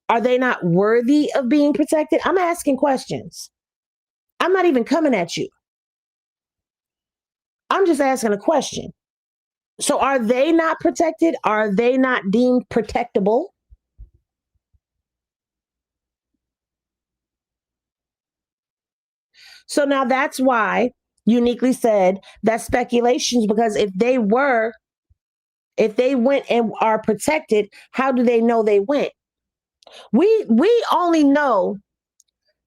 Speaker 3: Are they not worthy of being protected? I'm asking questions. I'm not even coming at you. I'm just asking a question. So are they not protected? Are they not deemed protectable? So now that's why Uniquely said that speculations, because if they went and are protected, how do they know they went? We only know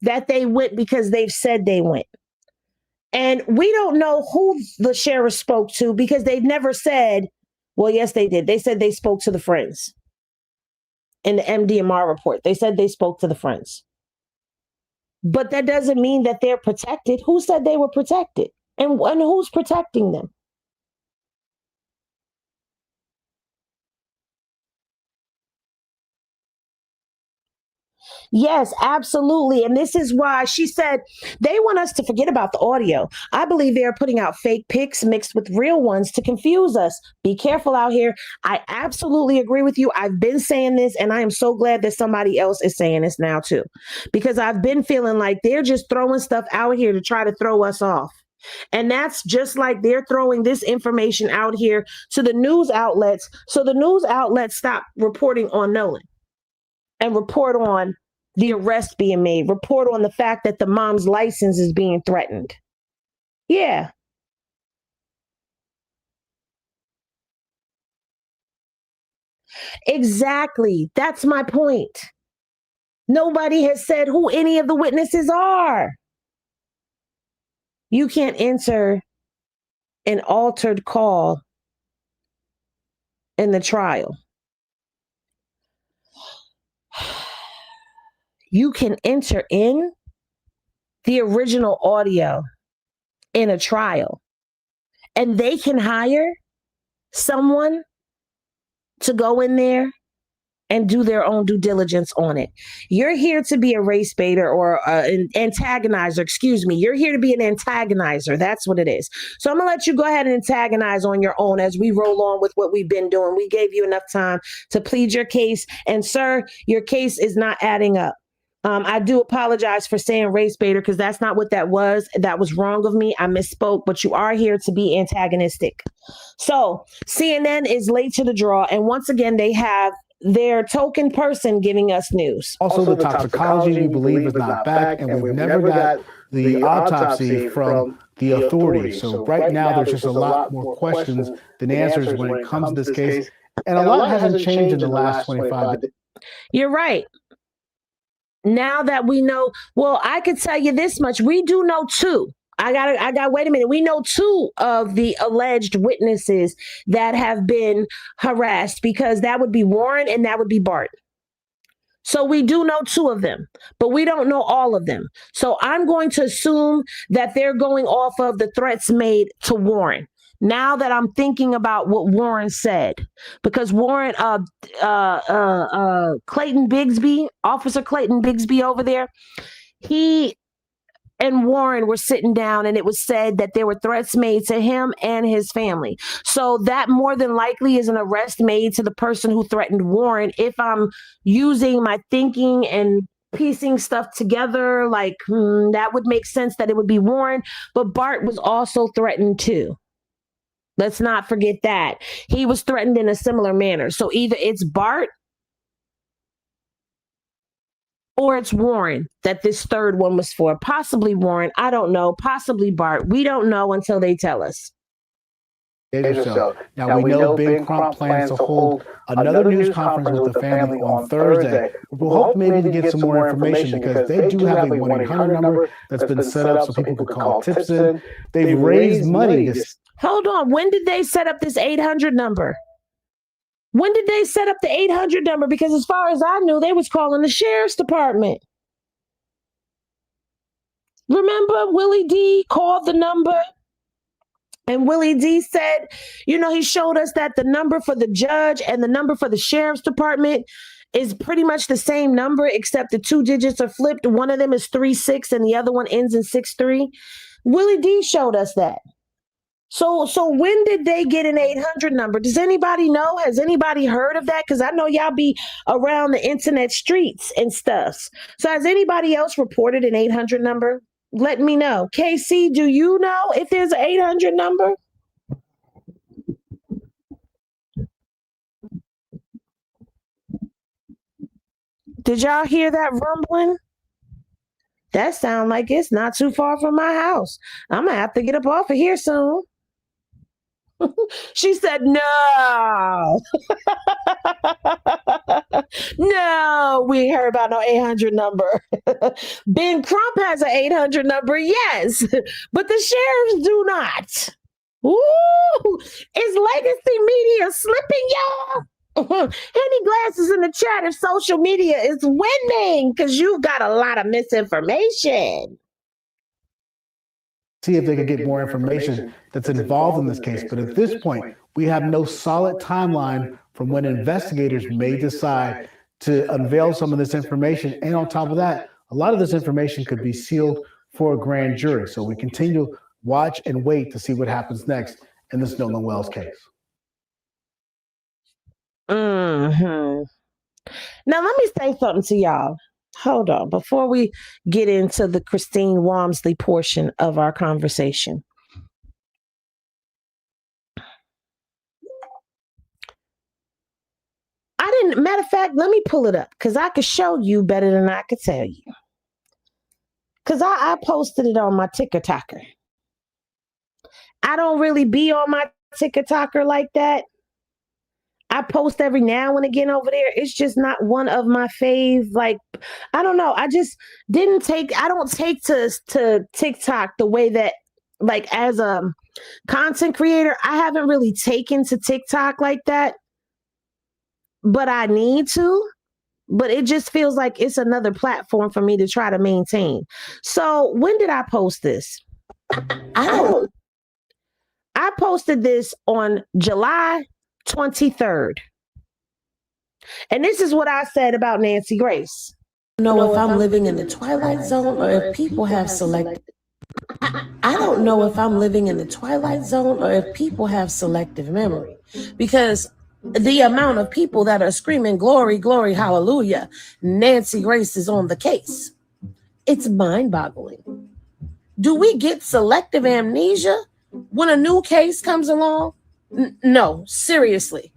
Speaker 3: that they went because they've said they went. And we don't know who the sheriff spoke to because they never said, well, yes, they did. They said they spoke to the friends. In the MDMR report, they said they spoke to the friends. But that doesn't mean that they're protected. Who said they were protected? And who's protecting them? Yes, absolutely. And this is why she said they want us to forget about the audio. I believe they're putting out fake pics mixed with real ones to confuse us. Be careful out here. I absolutely agree with you. I've been saying this, and I am so glad that somebody else is saying this now too, because I've been feeling like they're just throwing stuff out here to try to throw us off. And that's just like they're throwing this information out here to the news outlets. So the news outlets stop reporting on Nolen and report on the arrest being made, report on the fact that the mom's license is being threatened. Yeah. Exactly. That's my point. Nobody has said who any of the witnesses are. You can't enter an altered call in the trial. You can enter in the original audio in a trial, and they can hire someone to go in there and do their own due diligence on it. You're here to be a race baiter or an antagonizer. Excuse me. You're here to be an antagonizer. That's what it is. So I'm going to let you go ahead and antagonize on your own as we roll on with what we've been doing. We gave you enough time to plead your case. And sir, your case is not adding up. I do apologize for saying race baiter because that's not what that was. That was wrong of me. I misspoke, but you are here to be antagonistic. So CNN is late to the draw. And once again, they have their token person giving us news.
Speaker 13: Also, the toxicology we believe is not back, and we've never got the autopsy from the authorities. So right now, there's just a lot more questions than answers when it comes to this case. And a lot hasn't changed in the last 25 days.
Speaker 3: You're right. Now that we know, well, I could tell you this much. We do know two. Wait a minute. We know two of the alleged witnesses that have been harassed, because that would be Warren and that would be Bart. So we do know two of them, but we don't know all of them. So I'm going to assume that they're going off of the threats made to Warren. Now that I'm thinking about what Warren said, because Warren, Clayton Bigsby, Officer Clayton Bigsby over there, he and Warren were sitting down, and it was said that there were threats made to him and his family. So that more than likely is an arrest made to the person who threatened Warren. If I'm using my thinking and piecing stuff together, like that would make sense that it would be Warren, but Bart was also threatened too. Let's not forget that. He was threatened in a similar manner. So either it's Bart or it's Warren that this third one was for. Possibly Warren. I don't know. Possibly Bart. We don't know until they tell us.
Speaker 13: Now, we know Ben Crump plans to hold another news conference with the family on Thursday. We'll hope maybe to get some more information, because they do have a 1-800 number that's been set up so people can call tips in. They've raised money.
Speaker 3: Hold on. When did they set up this 800 number? When did they set up the 800 number? Because as far as I knew, they was calling the sheriff's department. Remember, Willie D called the number, and Willie D said, he showed us that the number for the judge and the number for the sheriff's department is pretty much the same number, except the two digits are flipped. One of them is 36 and the other one ends in 63. Willie D showed us that. So when did they get an 800 number? Does anybody know? Has anybody heard of that? Because I know y'all be around the internet streets and stuff. So has anybody else reported an 800 number? Let me know. KC, do you know if there's an 800 number? Did y'all hear that rumbling? That sounds like it's not too far from my house. I'm gonna have to get up off of here soon. She said, no. No, we ain't heard about no 800 number. Ben Crump has an 800 number, yes, but the sheriffs do not. Ooh, is legacy media slipping, y'all? Any glasses in the chat if social media is winning because you've got a lot of misinformation.
Speaker 13: See if they could get more information that's involved in this case. But at this point, we have no solid timeline from when investigators may decide to unveil some of this information. And on top of that, a lot of this information could be sealed for a grand jury. So we continue to watch and wait to see what happens next in this Nolen Wells case.
Speaker 3: Mm-hmm. Now, let me say something to y'all. Hold on. Before we get into the Christine Wonsley portion of our conversation. Matter of fact, let me pull it up because I could show you better than I could tell you. Because I posted it on my TikToker. I don't really be on my TikToker like that. I post every now and again over there. It's just not one of my fave. Like, I don't know. I just I don't take to TikTok the way that, like, as a content creator, I haven't really taken to TikTok like that. But I need to. But it just feels like it's another platform for me to try to maintain. So when did I post this? I posted this on July 23rd. And this is what I said about Nancy Grace.
Speaker 16: I don't know if I'm living in the twilight zone or if people have selective. I don't know if I'm living in the twilight zone or if people have selective memory, because the amount of people that are screaming, glory, glory, hallelujah, Nancy Grace is on the case. It's mind-boggling. Do we get selective amnesia when a new case comes along? No, seriously.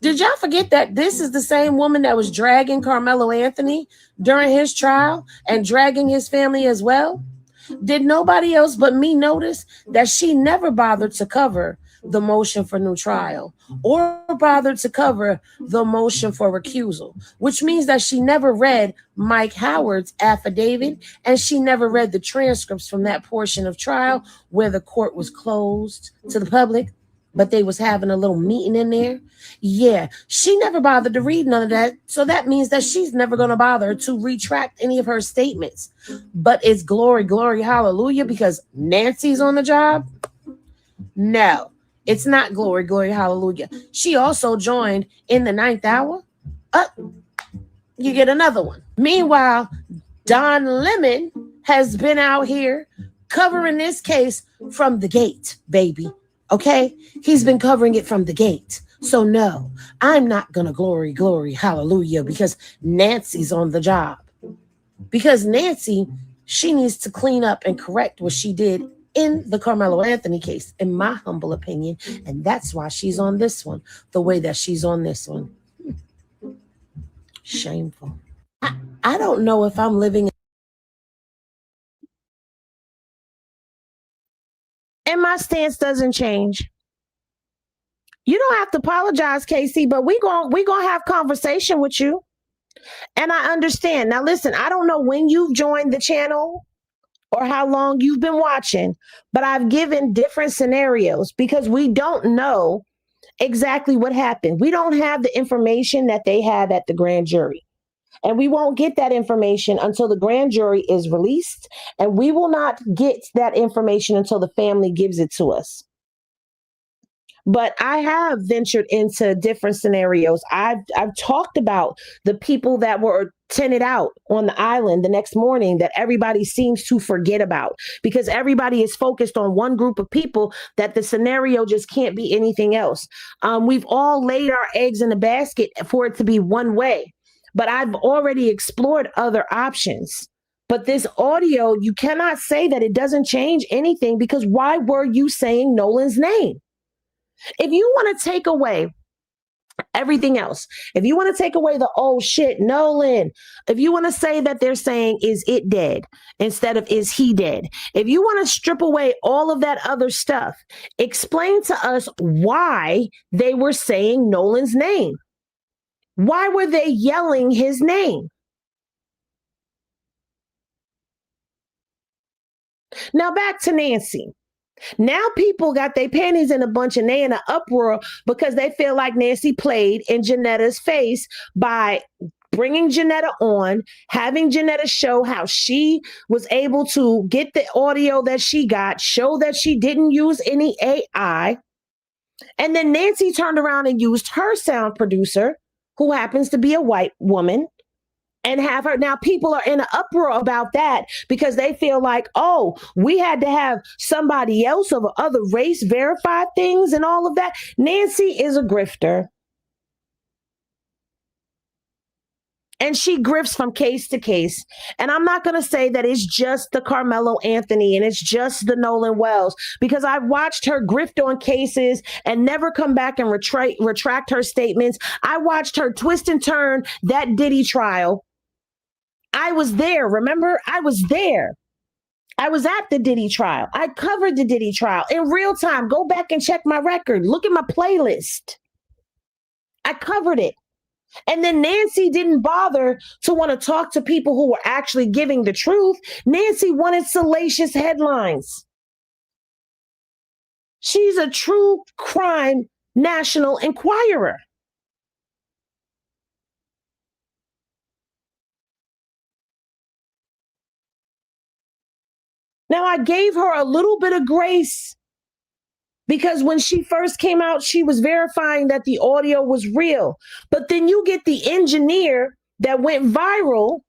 Speaker 16: Did y'all forget that this is the same woman that was dragging Carmelo Anthony during his trial and dragging his family as well? Did nobody else but me notice that she never bothered to cover the motion for new trial or bothered to cover the motion for recusal, which means that she never read Mike Howard's affidavit and she never read the transcripts from that portion of trial where the court was closed to the public, but they was having a little meeting in there. Yeah, she never bothered to read none of that. So that means that she's never going to bother to retract any of her statements. But it's glory, glory, hallelujah because Nancy's on the job? No, it's not glory, glory, hallelujah. She also joined in the 9th hour. You get another one. Meanwhile, Don Lemon has been out here covering this case from the gate, baby. Okay? He's been covering it from the gate. So no, I'm not going to glory, glory, hallelujah because Nancy's on the job. Because Nancy, she needs to clean up and correct what she did in the Carmelo Anthony case, in my humble opinion. And that's why she's on this one, the way that she's on this one. Shameful. I don't know if I'm living.
Speaker 3: And my stance doesn't change. You don't have to apologize, Casey, but we gonna have conversation with you. And I understand. Now, listen, I don't know when you've joined the channel or how long you've been watching, but I've given different scenarios because we don't know exactly what happened. We don't have the information that they have at the grand jury. And we won't get that information until the grand jury is released. And we will not get that information until the family gives it to us. But I have ventured into different scenarios. I've talked about the people that were tented out on the island the next morning that everybody seems to forget about because everybody is focused on one group of people that the scenario just can't be anything else. We've all laid our eggs in a basket for it to be one way, but I've already explored other options. But this audio, you cannot say that it doesn't change anything because why were you saying Nolen's name? If you want to take away Everything else. If you want to take away the oh shit, Nolen, if you want to say that they're saying is it dead instead of is he dead, if you want to strip away all of that other stuff, explain to us why they were saying Nolen's name. Why were they yelling his name? Now back to Nancy. Now people got their panties in a bunch and they in an uproar because they feel like Nancy played in Janetta's face by bringing Janetta on, having Janetta show how she was able to get the audio that she got, show that she didn't use any AI. And then Nancy turned around and used her sound producer, who happens to be a white woman, and have her. Now people are in an uproar about that because they feel like, oh, we had to have somebody else of other race verify things and all of that. Nancy is a grifter. And she grifts from case to case. And I'm not going to say that it's just the Carmelo Anthony and it's just the Nolen Wells, because I've watched her grift on cases and never come back and retract her statements. I watched her twist and turn that Diddy trial. I was there. Remember, I was there. I was at the Diddy trial. I covered the Diddy trial in real time. Go back and check my record. Look at my playlist. I covered it. And then Nancy didn't bother to want to talk to people who were actually giving the truth. Nancy wanted salacious headlines. She's a true crime national enquirer. Now, I gave her a little bit of grace because when she first came out, she was verifying that the audio was real. But then you get the engineer that went viral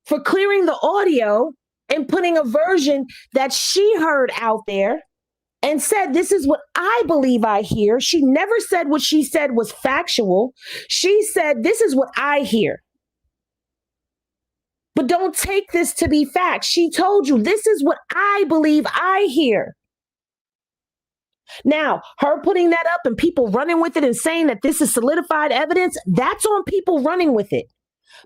Speaker 3: for clearing the audio and putting a version that she heard out there and said, this is what I believe I hear. She never said what she said was factual. She said, this is what I hear. But don't take this to be fact. She told you, this is what I believe I hear. Now, her putting that up and people running with it and saying that this is solidified evidence, that's on people running with it.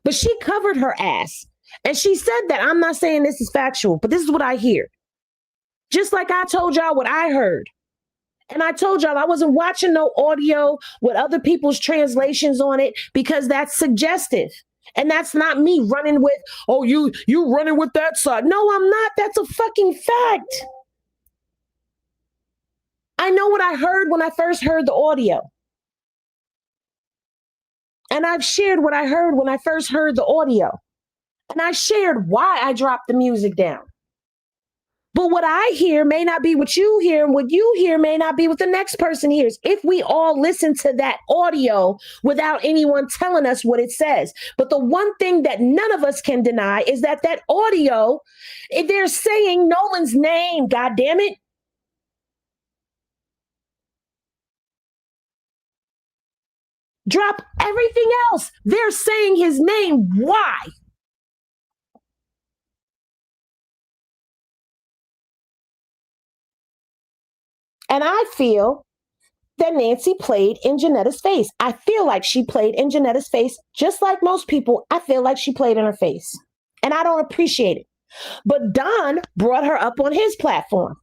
Speaker 3: But she covered her ass. And she said that I'm not saying this is factual, but this is what I hear. Just like I told y'all what I heard. And I told y'all I wasn't watching no audio with other people's translations on it because that's suggestive. And that's not me running with, oh, you running with that side. No, I'm not. That's a fucking fact. I know what I heard when I first heard the audio. And I've shared what I heard when I first heard the audio. And I shared why I dropped the music down. But what I hear may not be what you hear, and what you hear may not be what the next person hears. If we all listen to that audio without anyone telling us what it says. But the one thing that none of us can deny is that that audio, they're saying Nolen's name, God damn it. Drop everything else. They're saying his name. Why? And I feel that Nancy played in Janetta's face. I feel like she played in Janetta's face, just like most people. I feel like she played in her face. And I don't appreciate it. But Don brought her up on his platform.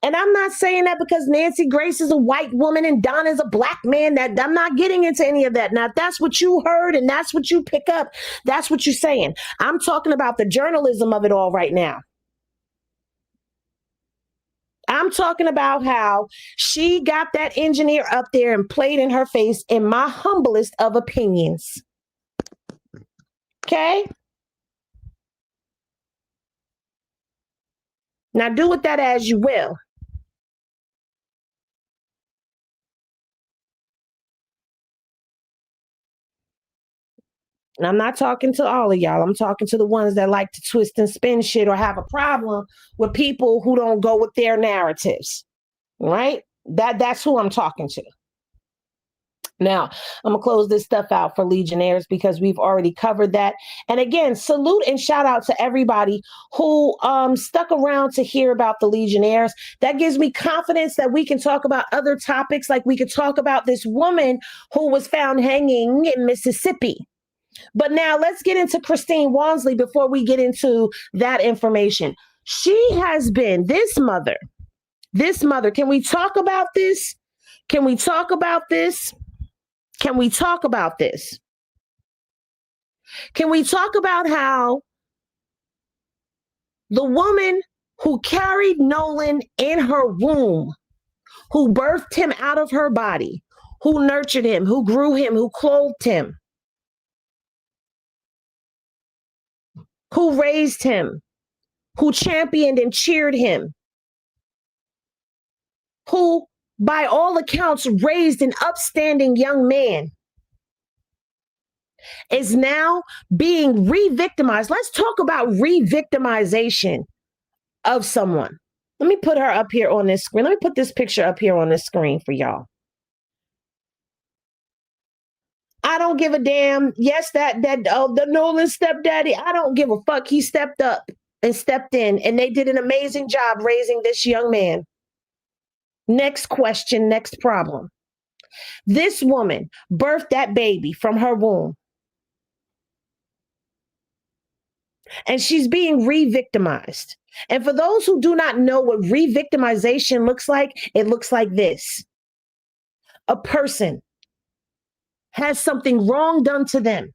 Speaker 3: And I'm not saying that because Nancy Grace is a white woman and Don is a black man. That I'm not getting into any of that. Now, if that's what you heard and that's what you pick up, that's what you're saying. I'm talking about the journalism of it all right now. I'm talking about how she got that engineer up there and played in her face, in my humblest of opinions. Okay? Now do with that as you will. And I'm not talking to all of y'all. I'm talking to the ones that like to twist and spin shit or have a problem with people who don't go with their narratives. Right? That's who I'm talking to. Now, I'm going to close this stuff out for Legionnaires because we've already covered that. And again, salute and shout out to everybody who stuck around to hear about the Legionnaires. That gives me confidence that we can talk about other topics, like we could talk about this woman who was found hanging in Mississippi. But now let's get into Christine Wonsley before we get into that information. She has been this mother. Can we talk about this? Can we talk about this? Can we talk about this? Can we talk about how the woman who carried Nolen in her womb, who birthed him out of her body, who nurtured him, who grew him, who clothed him, who raised him, who championed and cheered him, who, by all accounts, raised an upstanding young man, is now being re-victimized. Let's talk about re-victimization of someone. Let me put her up here on this screen. Let me put this picture up here on this screen for y'all. I don't give a damn. Yes, the Nolen stepdaddy, I don't give a fuck. He stepped up and stepped in, and they did an amazing job raising this young man. Next question, next problem. This woman birthed that baby from her womb. And she's being re-victimized. And for those who do not know what re-victimization looks like, it looks like this. A person has something wrong done to them,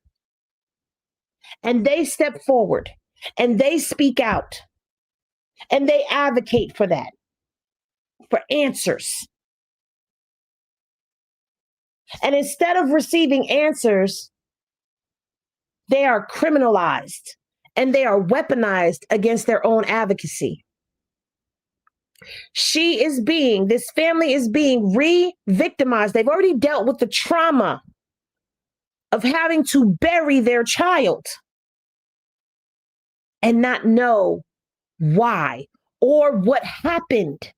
Speaker 3: and they step forward, and they speak out, and they advocate for that, for answers. And instead of receiving answers, they are criminalized and they are weaponized against their own advocacy. This family is being re-victimized. They've already dealt with the trauma of having to bury their child and not know why or what happened.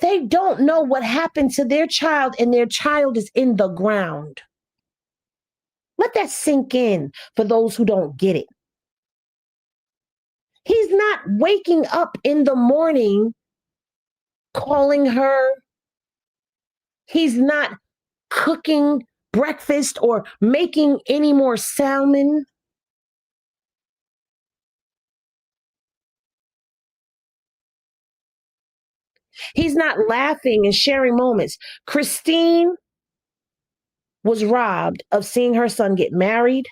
Speaker 3: They don't know what happened to their child, and their child is in the ground. Let that sink in for those who don't get it. He's not waking up in the morning calling her. He's not cooking breakfast or making any more salmon. He's not laughing and sharing moments. Christine was robbed of seeing her son get married,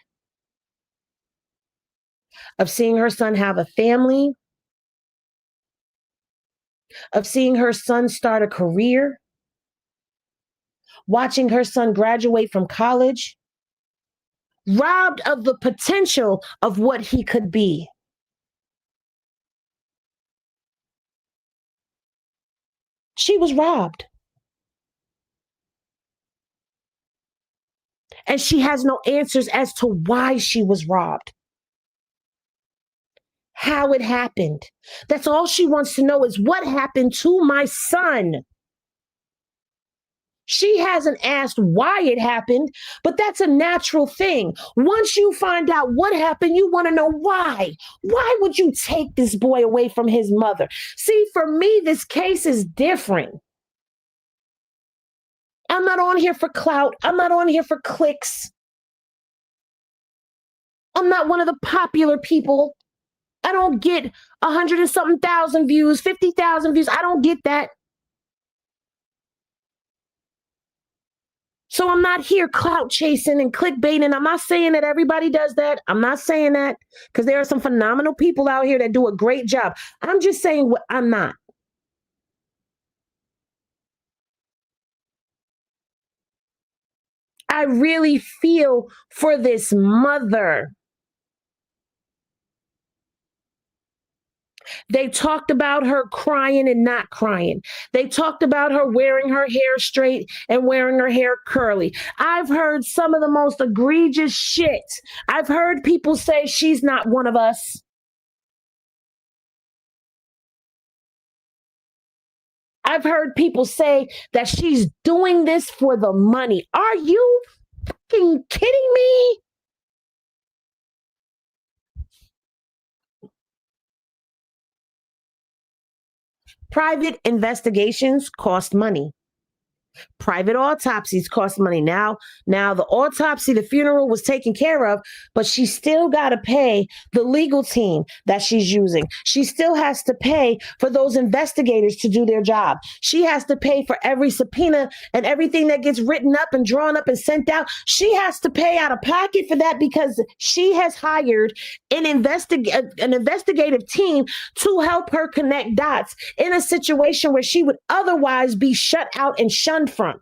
Speaker 3: of seeing her son have a family, of seeing her son start a career, watching her son graduate from college, robbed of the potential of what he could be. She was robbed. And she has no answers as to why she was robbed. How it happened. That's all she wants to know is what happened to my son. She hasn't asked why it happened, but that's a natural thing. Once you find out what happened, you want to know why. Why would you take this boy away from his mother? See, for me, this case is different. I'm not on here for clout. I'm not on here for clicks. I'm not one of the popular people. I don't get 100 and something thousand views, 50,000 views. I don't get that. So I'm not here clout chasing and clickbaiting. I'm not saying that everybody does that. I'm not saying that because there are some phenomenal people out here that do a great job. I'm just saying what I'm not. I really feel for this mother. They talked about her crying and not crying. They talked about her wearing her hair straight and wearing her hair curly. I've heard some of the most egregious shit. I've heard people say she's not one of us. I've heard people say that she's doing this for the money. Are you fucking kidding me? Private investigations cost money. Private autopsies cost money. Now the autopsy, the funeral was taken care of, but she still got to pay the legal team that she's using. She still has to pay for those investigators to do their job. She has to pay for every subpoena and everything that gets written up and drawn up and sent out. She has to pay out of pocket for that because she has hired an investigative team to help her connect dots in a situation where she would otherwise be shut out and shunned from.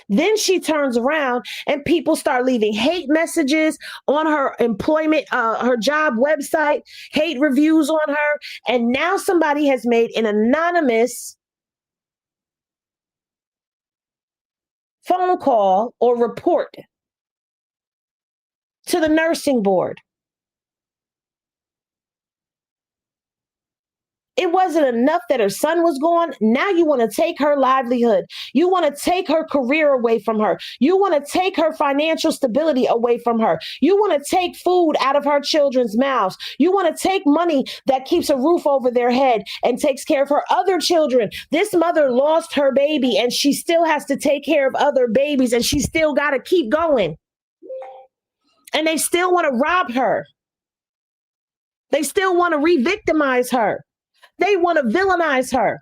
Speaker 3: Then she turns around and people start leaving hate messages on her employment, her job website, hate reviews on her. And now somebody has made an anonymous phone call or report to the nursing board. It wasn't enough that her son was gone. Now you want to take her livelihood. You want to take her career away from her. You want to take her financial stability away from her. You want to take food out of her children's mouths. You want to take money that keeps a roof over their head and takes care of her other children. This mother lost her baby and she still has to take care of other babies and she still got to keep going. And they still want to rob her. They still want to re-victimize her. They want to villainize her.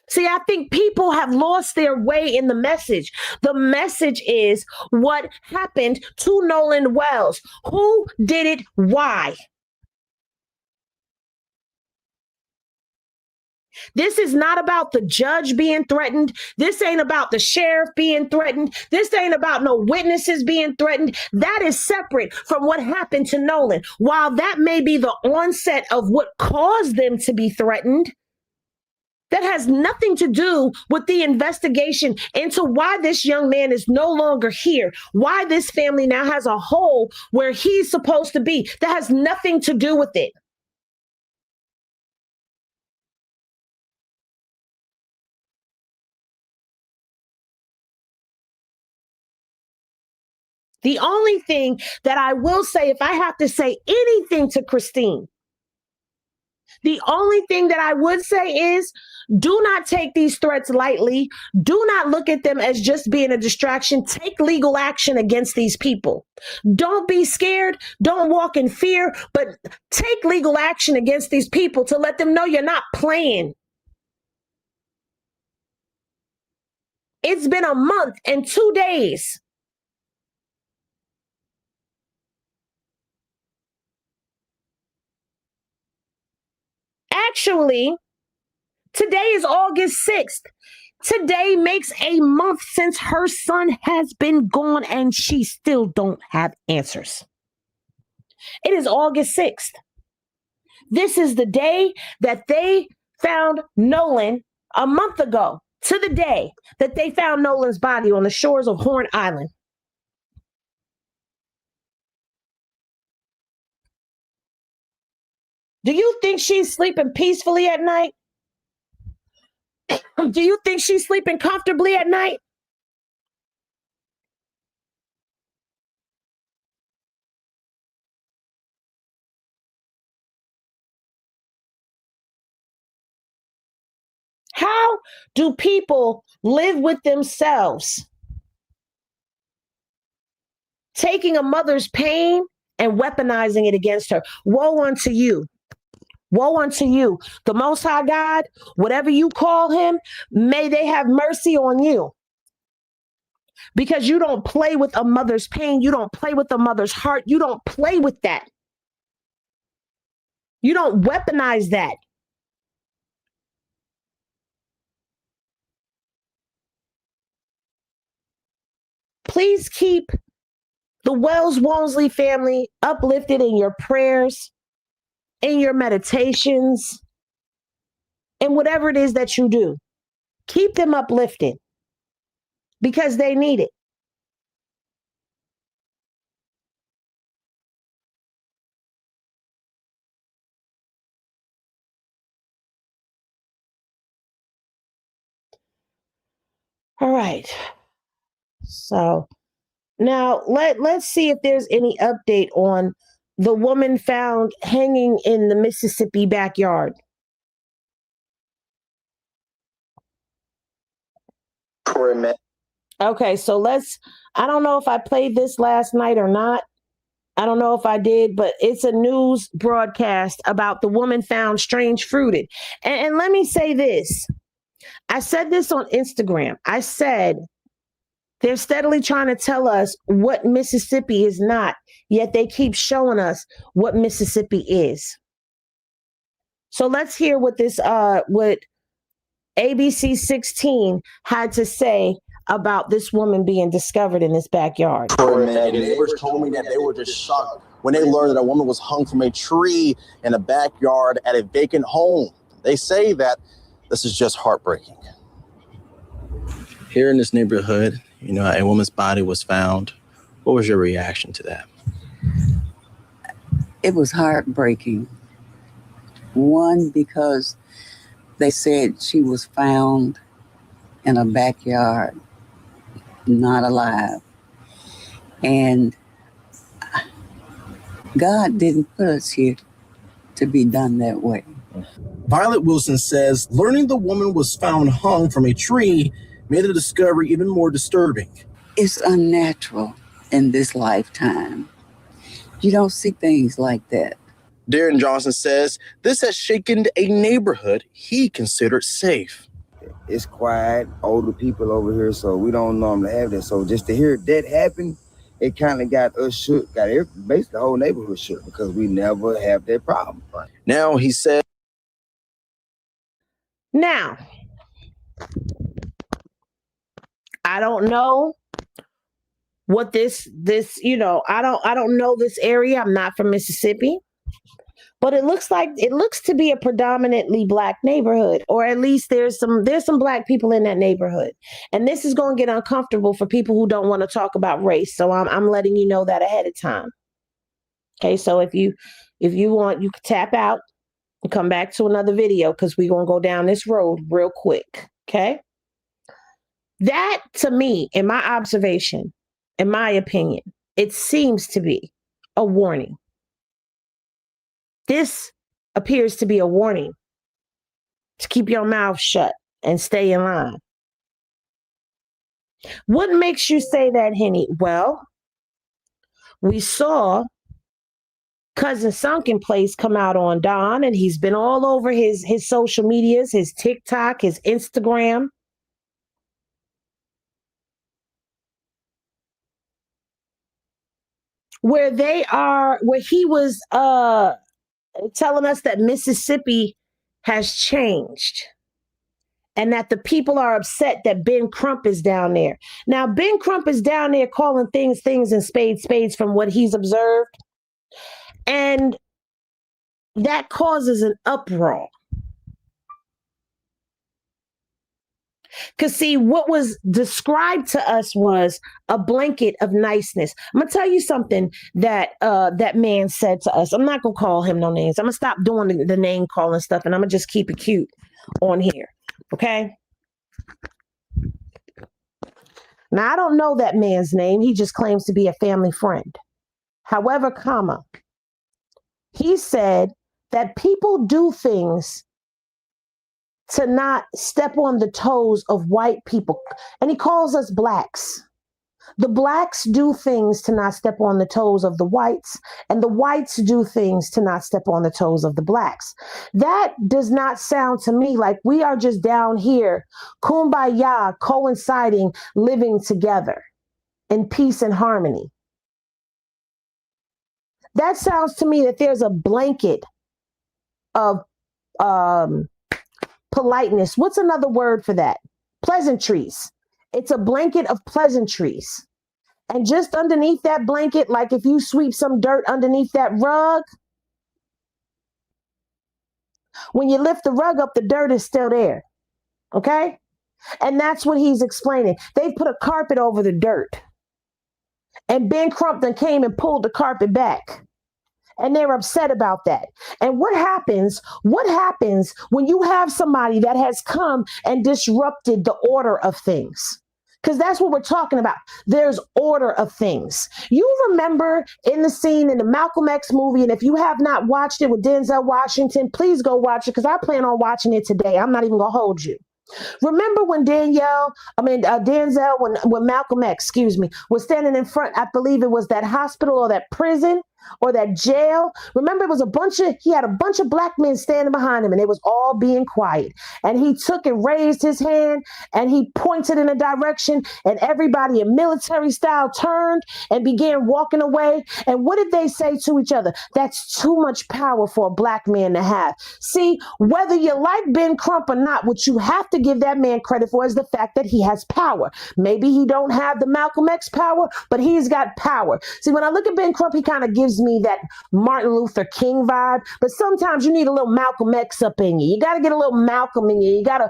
Speaker 3: See, I think people have lost their way in the message. The message is what happened to Nolen Wells. Who did it? Why? This is not about the judge being threatened. This ain't about the sheriff being threatened. This ain't about no witnesses being threatened. That is separate from what happened to Nolen. While that may be the onset of what caused them to be threatened, that has nothing to do with the investigation into why this young man is no longer here, why this family now has a hole where he's supposed to be. That has nothing to do with it. The only thing that I will say, if I have to say anything to Christine, the only thing that I would say is do not take these threats lightly. Do not look at them as just being a distraction. Take legal action against these people. Don't be scared. Don't walk in fear, but take legal action against these people to let them know you're not playing. It's been a month and 2 days. Actually, today is August 6th. Today makes a month since her son has been gone and she still don't have answers. It is August 6th. This is the day that they found Nolen a month ago, to the day that they found Nolen's body on the shores of Horn Island. Do you think she's sleeping peacefully at night? Do you think she's sleeping comfortably at night? How do people live with themselves, taking a mother's pain and weaponizing it against her? Woe unto you. Woe unto you. The Most High God, whatever you call him, may they have mercy on you. Because you don't play with a mother's pain. You don't play with a mother's heart. You don't play with that. You don't weaponize that. Please keep the Wells Wonsley family uplifted in your prayers, in your meditations, and whatever it is that you do. Keep them uplifted because they need it. All right. So now let's see if there's any update on the woman found hanging in the Mississippi backyard. Okay, so I don't know if I played this last night or not. I don't know if I did, but it's a news broadcast about the woman found strange fruited. And let me say this. I said this on Instagram. I said, they're steadily trying to tell us what Mississippi is not, yet they keep showing us what Mississippi is. So let's hear what what ABC 16 had to say about this woman being discovered in this backyard.
Speaker 17: The neighbors told me that they were just shocked when they learned that a woman was hung from a tree in a backyard at a vacant home. They say that this is just heartbreaking. Here in this neighborhood, a woman's body was found. What was your reaction to that?
Speaker 18: It was heartbreaking. One, because they said she was found in a backyard, not alive. And God didn't put us here to be done that way.
Speaker 17: Violet Wilson says learning the woman was found hung from a tree made the discovery even more disturbing.
Speaker 18: It's unnatural in this lifetime. You don't see things like that.
Speaker 17: Darren Johnson says this has shaken a neighborhood he considered safe.
Speaker 19: It's quiet, older people over here, so we don't normally have that. So just to hear that happen, it kind of got us shook, basically the whole neighborhood shook, because we never have that problem.
Speaker 17: Now, he said.
Speaker 3: Now, I don't know what this, I don't know this area. I'm not from Mississippi. But it looks to be a predominantly Black neighborhood, or at least there's some Black people in that neighborhood. And this is going to get uncomfortable for people who don't want to talk about race. So I'm letting you know that ahead of time. Okay, so if you want, you can tap out and come back to another video, because we're going to go down this road real quick. Okay. That, to me, in my observation, in my opinion, it seems to be a warning. This appears to be a warning to keep your mouth shut and stay in line. What makes you say that, Henny? Well, we saw Cousin Sunken Place come out on Don, and he's been all over his social medias, his TikTok, his Instagram. Where he was telling us that Mississippi has changed and that the people are upset that Ben Crump is down there. Now, Ben Crump is down there calling things and spades from what he's observed. And that causes an uproar. Because, see, what was described to us was a blanket of niceness. I'm going to tell you something that that man said to us. I'm not going to call him no names. I'm going to stop doing the name calling stuff, and I'm going to just keep it cute on here. Okay? Now, I don't know that man's name. He just claims to be a family friend. However, he said that people do things to not step on the toes of white people. And he calls us Blacks. The Blacks do things to not step on the toes of the whites, and the whites do things to not step on the toes of the Blacks. That does not sound to me like we are just down here, kumbaya, coinciding, living together in peace and harmony. That sounds to me that there's a blanket of politeness. What's another word for that? Pleasantries. It's a blanket of pleasantries. And just underneath that blanket, like if you sweep some dirt underneath that rug, when you lift the rug up, the dirt is still there. Okay? And that's what he's explaining. They put a carpet over the dirt. And Ben Crump then came and pulled the carpet back. And they're upset about that. And what happens when you have somebody that has come and disrupted the order of things? Because that's what we're talking about. There's order of things. You remember in the scene in the Malcolm X movie, and if you have not watched it with Denzel Washington, please go watch it because I plan on watching it today. I'm not even going to hold you. Remember when Denzel, when Malcolm X, was standing in front, I believe it was that hospital or that prison or that jail. Remember, it was he had a bunch of black men standing behind him and they was all being quiet. And he took and raised his hand and he pointed in a direction and everybody in military style turned and began walking away. And what did they say to each other? That's too much power for a black man to have. See, whether you like Ben Crump or not, what you have to give that man credit for is the fact that he has power. Maybe he don't have the Malcolm X power, but he's got power. See, when I look at Ben Crump, he kind of gives me that Martin Luther King vibe, but sometimes you need a little Malcolm X up in you. You got to get a little Malcolm in you. You got to,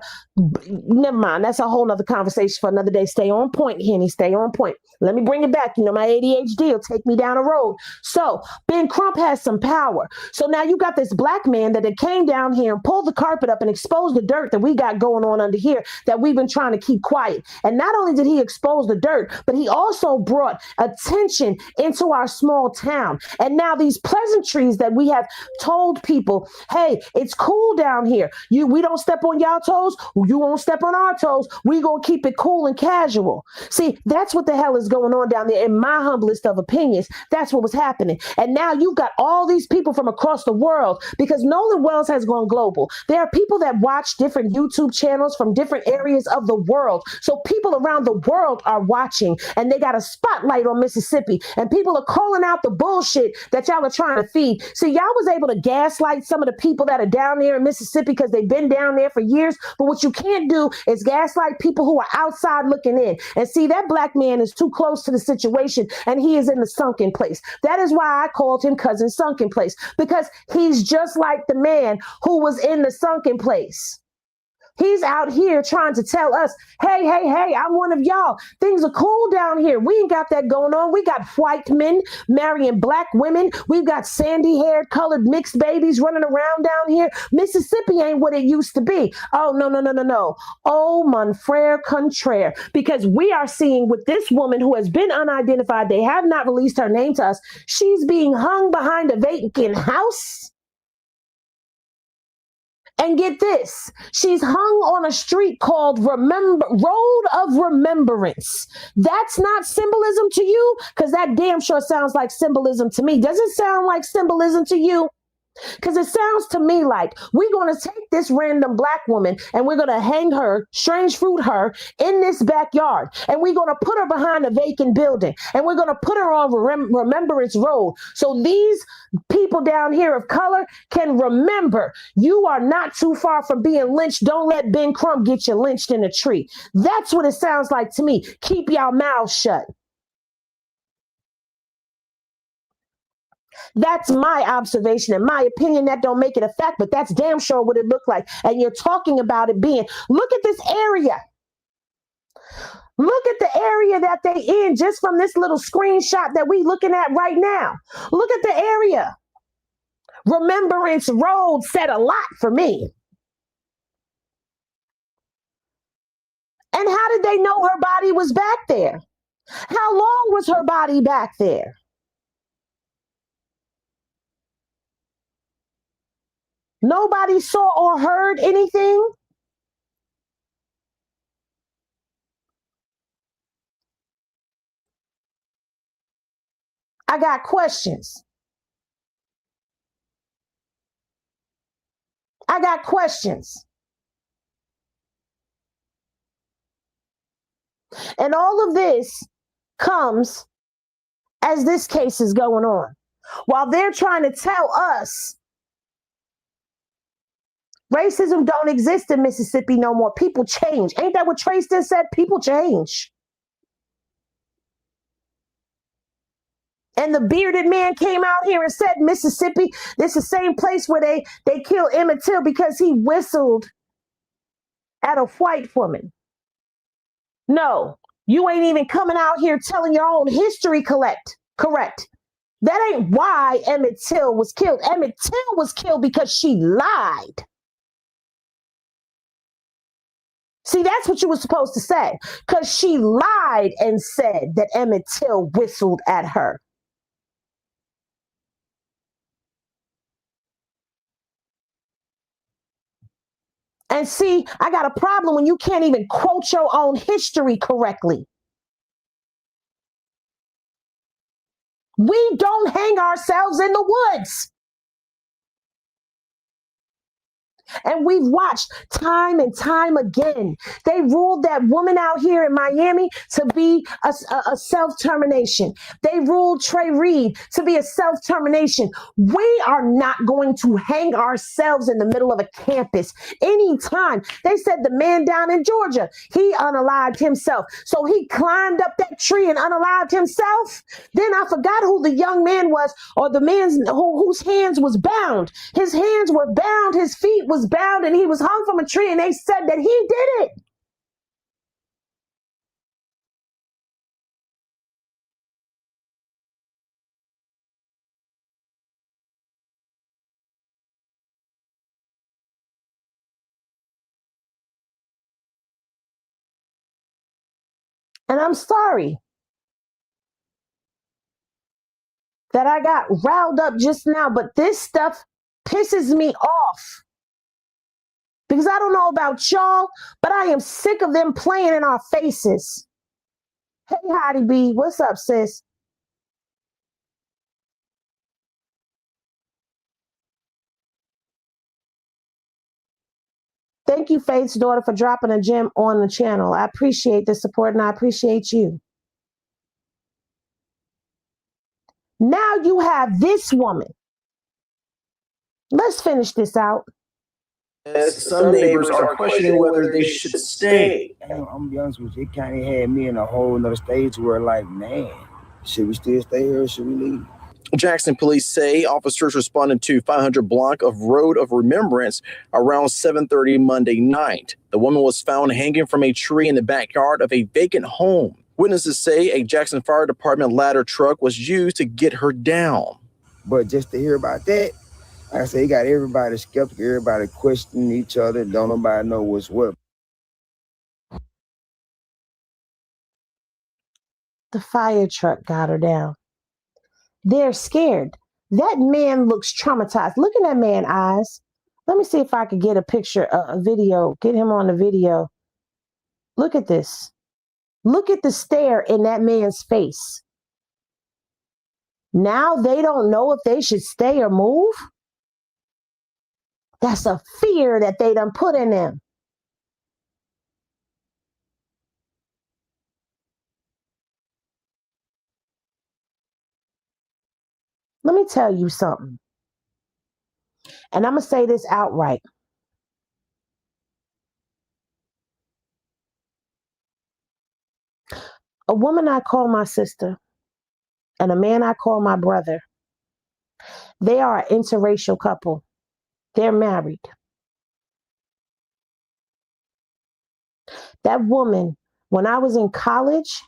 Speaker 3: never mind. That's a whole nother conversation for another day. Stay on point, Henny. Stay on point. Let me bring it back. You know, my ADHD will take me down a road. So Ben Crump has some power. So now you got this black man that came down here and pulled the carpet up and exposed the dirt that we got going on under here that we've been trying to keep quiet. And not only did he expose the dirt, but he also brought attention into our small town. And now these pleasantries that we have told people, hey, it's cool down here. We don't step on y'all toes. You won't step on our toes. We gonna keep it cool and casual. See, that's what the hell is going on down there. In my humblest of opinions, that's what was happening. And now you've got all these people from across the world because Nolen Wells has gone global. There are people that watch different YouTube channels from different areas of the world. So people around the world are watching and they got a spotlight on Mississippi and people are calling out the bullshit that y'all are trying to feed. So y'all was able to gaslight some of the people that are down there in Mississippi because they've been down there for years. But what you can't do is gaslight people who are outside looking in. And see, that black man is too close to the situation and he is in the sunken place. That is why I called him Cousin Sunken Place, because he's just like the man who was in the sunken place. He's out here trying to tell us, hey, I'm one of y'all. Things are cool down here. We ain't got that going on. We got white men marrying black women. We've got sandy-haired, colored mixed babies running around down here. Mississippi ain't what it used to be. Oh, no. Oh, mon frere contraire. Because we are seeing with this woman who has been unidentified, they have not released her name to us. She's being hung behind a vacant house. And get this, she's hung on a street called Road of Remembrance. That's not symbolism to you? Because that damn sure sounds like symbolism to me. Does it sound like symbolism to you? Because it sounds to me like we're going to take this random black woman and we're going to hang her, strange fruit her, in this backyard. And we're going to put her behind a vacant building. And we're going to put her on Remembrance Road. So these people down here of color can remember you are not too far from being lynched. Don't let Ben Crump get you lynched in a tree. That's what it sounds like to me. Keep y'all mouths shut. That's my observation and my opinion. That don't make it a fact, but that's damn sure what it looked like. And you're talking about it being, look at this area. Look at the area that they in just from this little screenshot that we looking at right now. Look at the area. Remembrance Road said a lot for me. And how did they know her body was back there? How long was her body back there? Nobody saw or heard anything? I got questions. I got questions. And all of this comes as this case is going on. While they're trying to tell us racism don't exist in Mississippi no more. People change. Ain't that what Trayston said? People change. And the bearded man came out here and said, Mississippi, this is the same place where they killed Emmett Till because he whistled at a white woman. No, you ain't even coming out here telling your own history correct. That ain't why Emmett Till was killed. Emmett Till was killed because she lied. See, that's what you were supposed to say, because she lied and said that Emmett Till whistled at her. And see, I got a problem when you can't even quote your own history correctly. We don't hang ourselves in the woods. And we've watched time and time again. They ruled that woman out here in Miami to be a self-termination. They ruled Trey Reed to be a self-termination. We are not going to hang ourselves in the middle of a campus anytime. They said the man down in Georgia, he unalived himself. So he climbed up that tree and unalived himself. Then I forgot who the young man was, or the man whose hands was bound. His hands were bound, his feet was bound, and he was hung from a tree, and they said that he did it. And I'm sorry that I got riled up just now, but this stuff pisses me off. Because I don't know about y'all, but I am sick of them playing in our faces. Hey, Heidi B, what's up, sis? Thank you, Faith's daughter, for dropping a gem on the channel. I appreciate the support, and I appreciate you. Now you have this woman. Let's finish this out.
Speaker 17: Some neighbors are questioning whether they should stay.
Speaker 19: I'm gonna be honest with you, it kind of had me in a whole nother stage where, like, man, should we still stay here or should we leave?
Speaker 17: Jackson police say officers responded to 500 block of Road of Remembrance around 7:30 Monday night. The woman was found hanging from a tree in the backyard of a vacant home. Witnesses say a Jackson Fire Department ladder truck was used to get her down.
Speaker 19: But just to hear about that, like I say, you got everybody skeptical, everybody questioning each other. Don't nobody know what's what.
Speaker 3: The fire truck got her down. They're scared. That man looks traumatized. Look in that man's eyes. Let me see if I could get a picture, a video, get him on the video. Look at this. Look at the stare in that man's face. Now they don't know if they should stay or move. That's a fear that they done put in them. Let me tell you something. And I'm going to say this outright. A woman I call my sister and a man I call my brother, they are an interracial couple. They're married. That woman, when I was in college,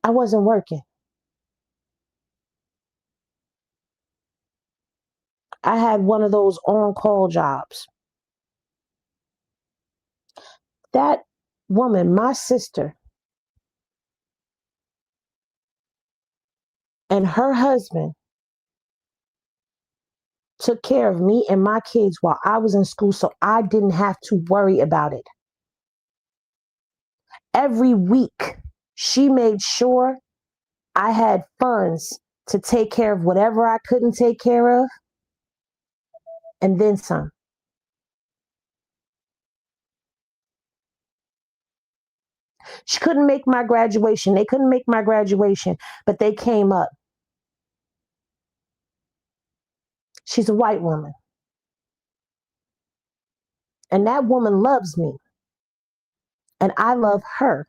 Speaker 3: I wasn't working. I had one of those on-call jobs. That woman, my sister, and her husband took care of me and my kids while I was in school, so I didn't have to worry about it. Every week, she made sure I had funds to take care of whatever I couldn't take care of, and then some. She couldn't make my graduation. They couldn't make my graduation, but they came up. She's a white woman. And that woman loves me. And I love her.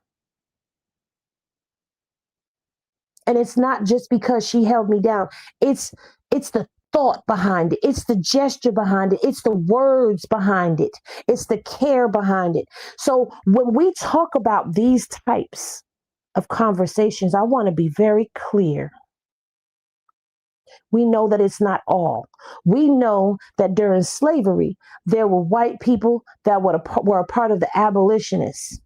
Speaker 3: And it's not just because she held me down. It's the thought behind it. It's the gesture behind it. It's the words behind it. It's the care behind it. So when we talk about these types of conversations, I want to be very clear. We know that it's not all. We know that during slavery, there were white people that were a part of the abolitionists.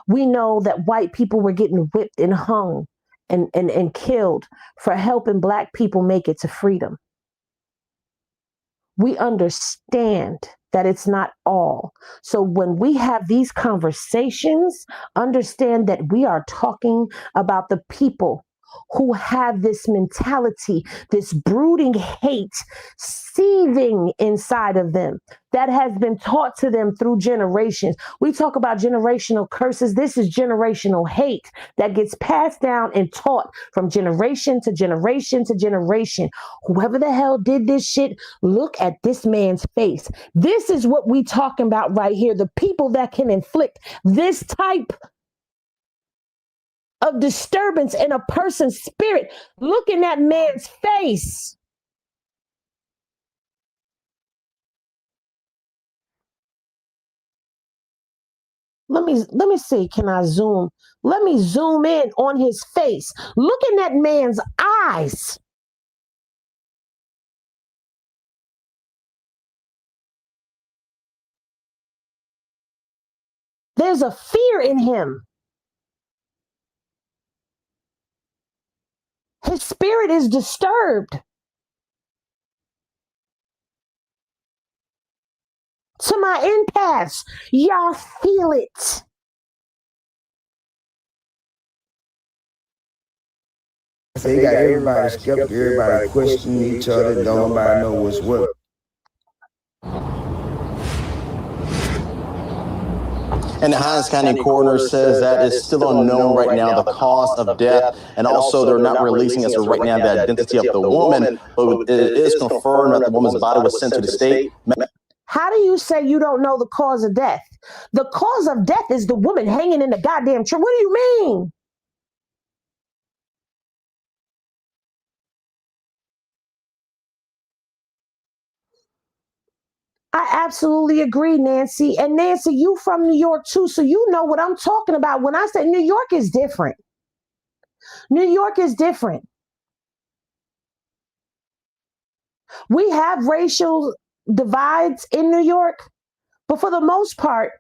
Speaker 3: We know that white people were getting whipped and hung and killed for helping Black people make it to freedom. We understand that it's not all. So when we have these conversations, understand that we are talking about the people who have this mentality, this brooding hate seething inside of them that has been taught to them through generations. We talk about generational curses. This is generational hate that gets passed down and taught from generation to generation to generation. Whoever the hell did this shit, look at this man's face. This is what we talking about right here. The people that can inflict this type of disturbance in a person's spirit. Look in that man's face. Let me see. Can I zoom? Let me zoom in on his face. Look in that man's eyes. There's a fear in him. His spirit is disturbed. To my empaths, y'all feel it.
Speaker 19: They got everybody skeptical, everybody questioning each other, don't nobody know what's what.
Speaker 17: And the Hinds County coroner says that is still unknown right now, the cause of death. And also, they're not releasing as of right now the identity of the woman, but it is confirmed that the woman's body was sent to the state.
Speaker 3: How do you say you don't know the cause of death? The cause of death is the woman hanging in the goddamn tree. What do you mean? I absolutely agree, Nancy. And Nancy, you from New York too, so you know what I'm talking about. When I say New York is different. New York is different. We have racial divides in New York, but for the most part,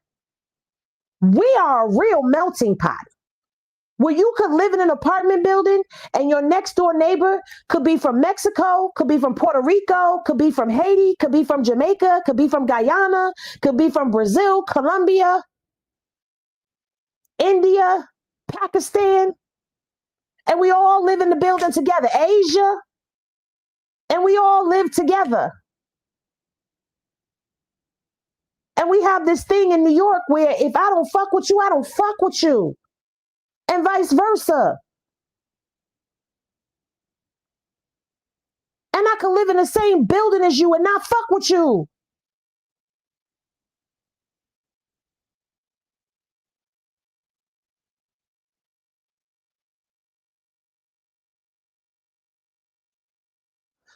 Speaker 3: we are a real melting pot. Where you could live in an apartment building and your next door neighbor could be from Mexico, could be from Puerto Rico, could be from Haiti, could be from Jamaica, could be from Guyana, could be from Brazil, Colombia, India, Pakistan, and we all live in the building together, Asia, and we all live together. And we have this thing in New York where if I don't fuck with you, I don't fuck with you. And vice versa. And I can live in the same building as you and not fuck with you.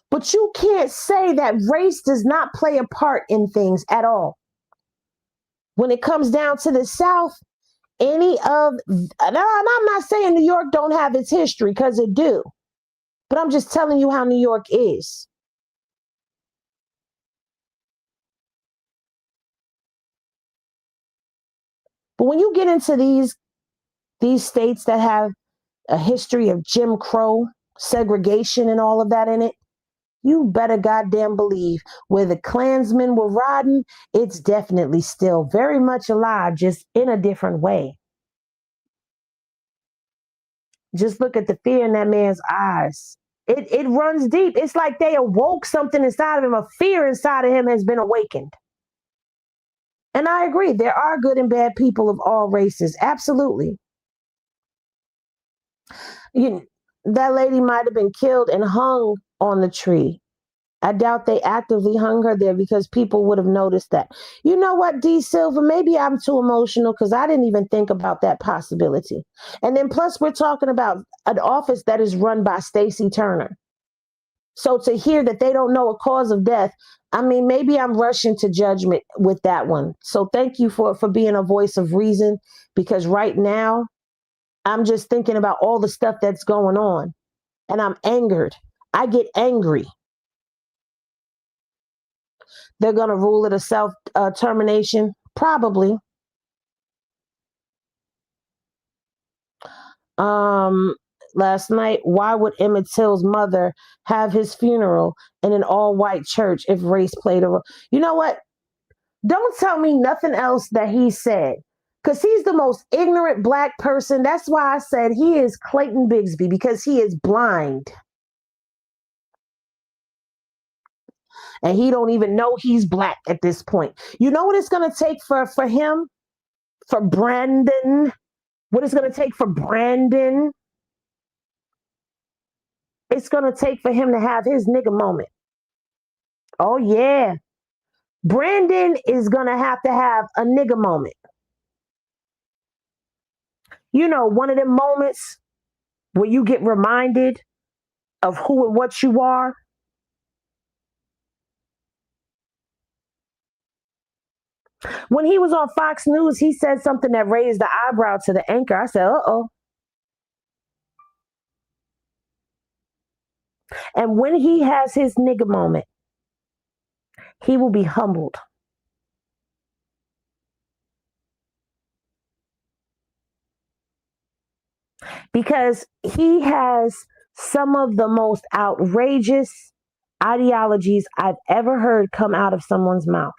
Speaker 3: But you can't say that race does not play a part in things at all. When it comes down to the South, and I'm not saying New York don't have its history, because it do. But I'm just telling you how New York is. But when you get into these states that have a history of Jim Crow, segregation, and all of that in it, you better goddamn believe where the Klansmen were riding, it's definitely still very much alive, just in a different way. Just look at the fear in that man's eyes. It runs deep. It's like they awoke something inside of him. A fear inside of him has been awakened. And I agree. There are good and bad people of all races. Absolutely. That lady might have been killed and hung on the tree. I doubt they actively hung her there because people would have noticed that. You know what, D. Silva, maybe I'm too emotional because I didn't even think about that possibility. And then plus we're talking about an office that is run by Stacey Turner. So to hear that they don't know a cause of death, I mean, maybe I'm rushing to judgment with that one. So thank you for being a voice of reason, because right now I'm just thinking about all the stuff that's going on and I'm angered. I get angry. They're going to rule it a self-termination? Probably. Last night, why would Emmett Till's mother have his funeral in an all-white church if race played a role? You know what? Don't tell me nothing else that he said, because he's the most ignorant black person. That's why I said he is Clayton Bigsby, because he is blind. And he don't even know he's black at this point. You know what it's going to take for him? For Brandon? What it's going to take for Brandon? It's going to take for him to have his nigga moment. Oh, yeah. Brandon is going to have a nigga moment. You know, one of them moments where you get reminded of who and what you are. When he was on Fox News, he said something that raised the eyebrow to the anchor. I said, uh-oh. And when he has his nigga moment, he will be humbled. Because he has some of the most outrageous ideologies I've ever heard come out of someone's mouth.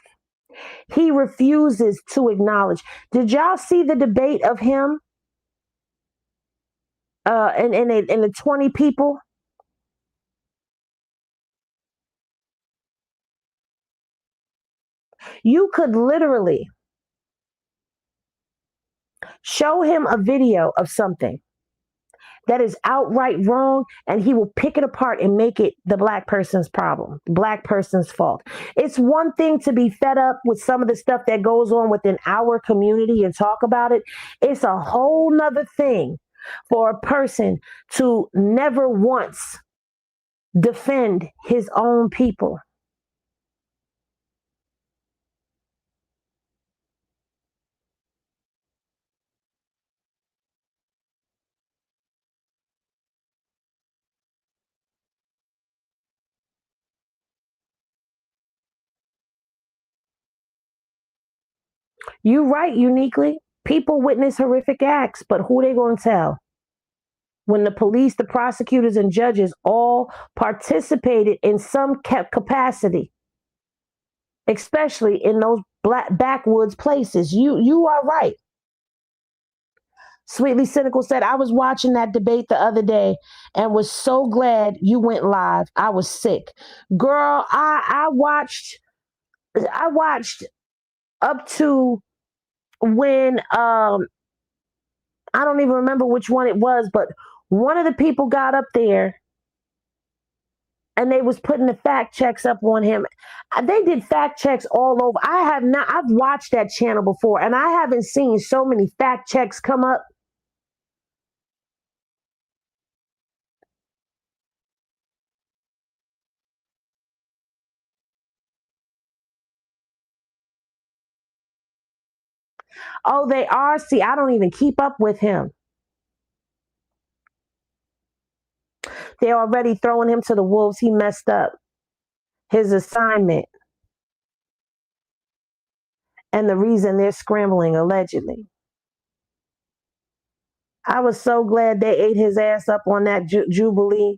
Speaker 3: He refuses to acknowledge. Did y'all see the debate of him and the 20 people? You could literally show him a video of something that is outright wrong, and he will pick it apart and make it the black person's problem, black person's fault. It's one thing to be fed up with some of the stuff that goes on within our community and talk about it. It's a whole nother thing for a person to never once defend his own people. You're right, uniquely. People witness horrific acts, but who they going to tell? When the police, the prosecutors, and judges all participated in some capacity, especially in those black backwoods places. You are right. Sweetly Cynical said, I was watching that debate the other day and was so glad you went live. I was sick. Girl, I watched up to when I don't even remember which one it was, but one of the people got up there and they was putting the fact checks up on him. They did fact checks all over. I've watched that channel before, and I haven't seen so many fact checks come up. Oh, they are? See, I don't even keep up with him. They're already throwing him to the wolves. He messed up his assignment. And the reason they're scrambling, allegedly. I was so glad they ate his ass up on that Jubilee.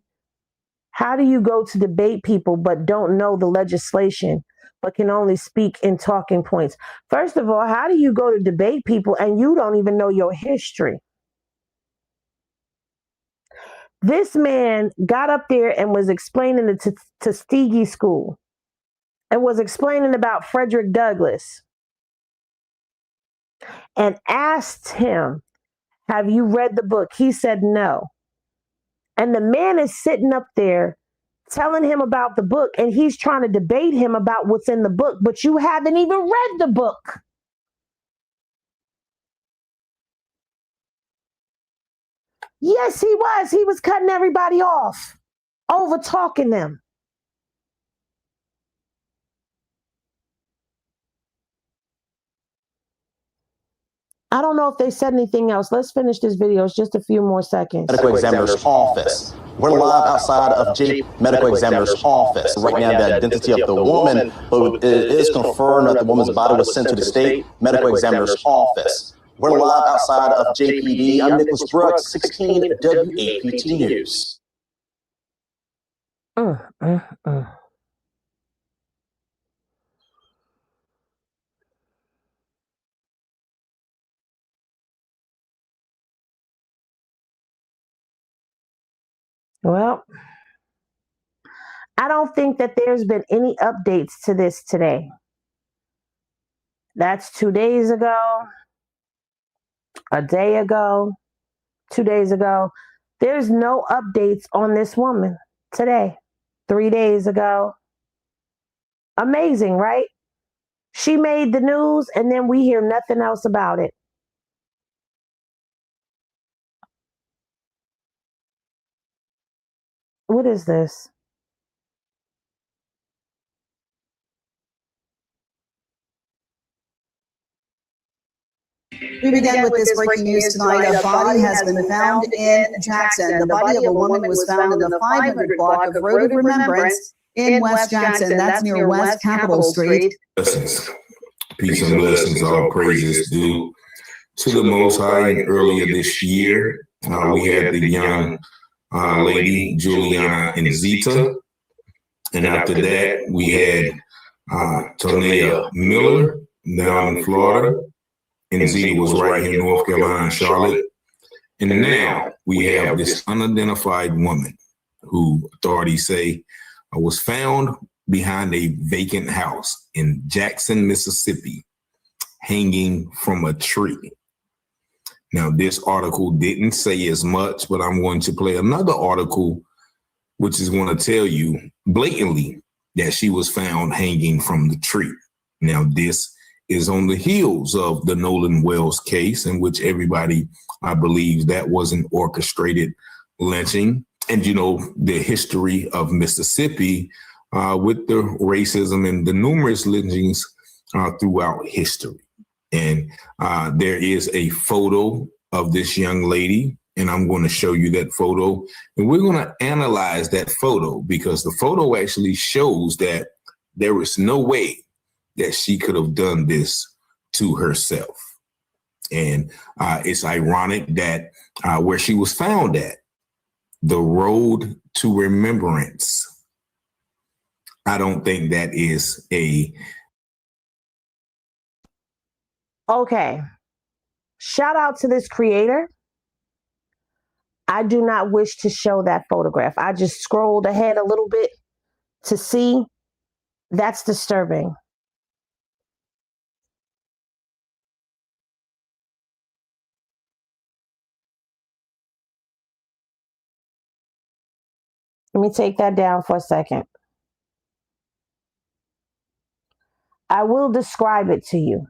Speaker 3: How do you go to debate people but don't know the legislation, but can only speak in talking points? First of all, how do you go to debate people and you don't even know your history? This man got up there and was explaining the Tuskegee School and was explaining about Frederick Douglass and asked him, have you read the book? He said no. And the man is sitting up there telling him about the book, and he's trying to debate him about what's in the book, but you haven't even read the book. Yes, he was. He was cutting everybody off, over talking them. don't know if they said anything else. Let's finish this video. It's just a few more seconds.
Speaker 17: Medical examiner's office. We're live outside of J Medical Examiner's office. Right now, the identity of the woman, but it is confirmed that the woman's body was sent to the State Medical Examiner's office. We're live outside of JPD. I'm Nicholas Brooks, 16 WAPT News.
Speaker 3: Well, I don't think that there's been any updates to this today. That's 2 days ago, a day ago, 2 days ago. There's no updates on this woman today, 3 days ago. Amazing, right? She made the news and then we hear nothing else about it. What is this?
Speaker 20: We begin with this breaking news tonight. A body has been found in Jackson. The body of a woman was found in the 500 block of Road of Remembrance in West Jackson. That's near West Capitol Street.
Speaker 21: Blessings. Peace and blessings, all praises due to the Most High. And earlier this year, we had the young lady, Juliana and Zita. And after that, we had Tonea Miller down in Florida. And Zita was right here in North Carolina, Charlotte. And now we have this unidentified woman who authorities say was found behind a vacant house in Jackson, Mississippi, hanging from a tree. Now, this article didn't say as much, but I'm going to play another article, which is going to tell you blatantly that she was found hanging from the tree. Now, this is on the heels of the Nolen Wells case, in which everybody believes that was an orchestrated lynching. And, you know, the history of Mississippi with the racism and the numerous lynchings throughout history. And there is a photo of this young lady, and I'm going to show you that photo. And we're going to analyze that photo because the photo actually shows that there is no way that she could have done this to herself. And it's ironic that where she was found at, the Road to Remembrance, I don't think that is a...
Speaker 3: Okay. Shout out to this creator. I do not wish to show that photograph. I just scrolled ahead a little bit to see. That's disturbing. Let me take that down for a second. I will describe it to you.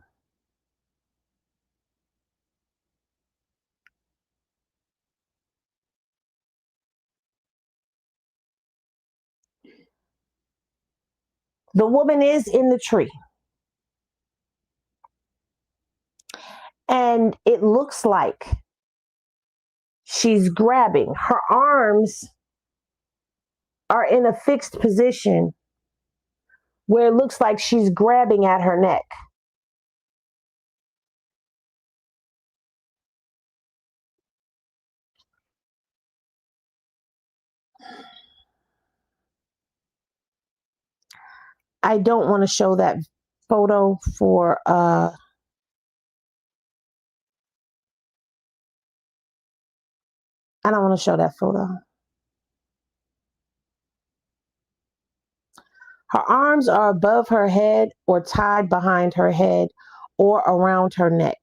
Speaker 3: The woman is in the tree. And it looks like she's grabbing. Her arms are in a fixed position where it looks like she's grabbing at her neck. I don't want to show that photo for I don't want to show that photo. Her arms are above her head or tied behind her head or around her neck.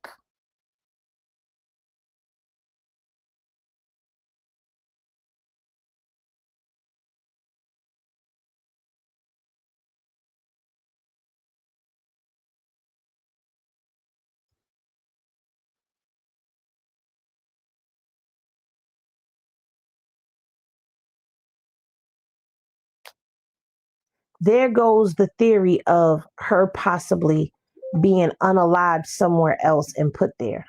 Speaker 3: There goes the theory of her possibly being unalived somewhere else and put there.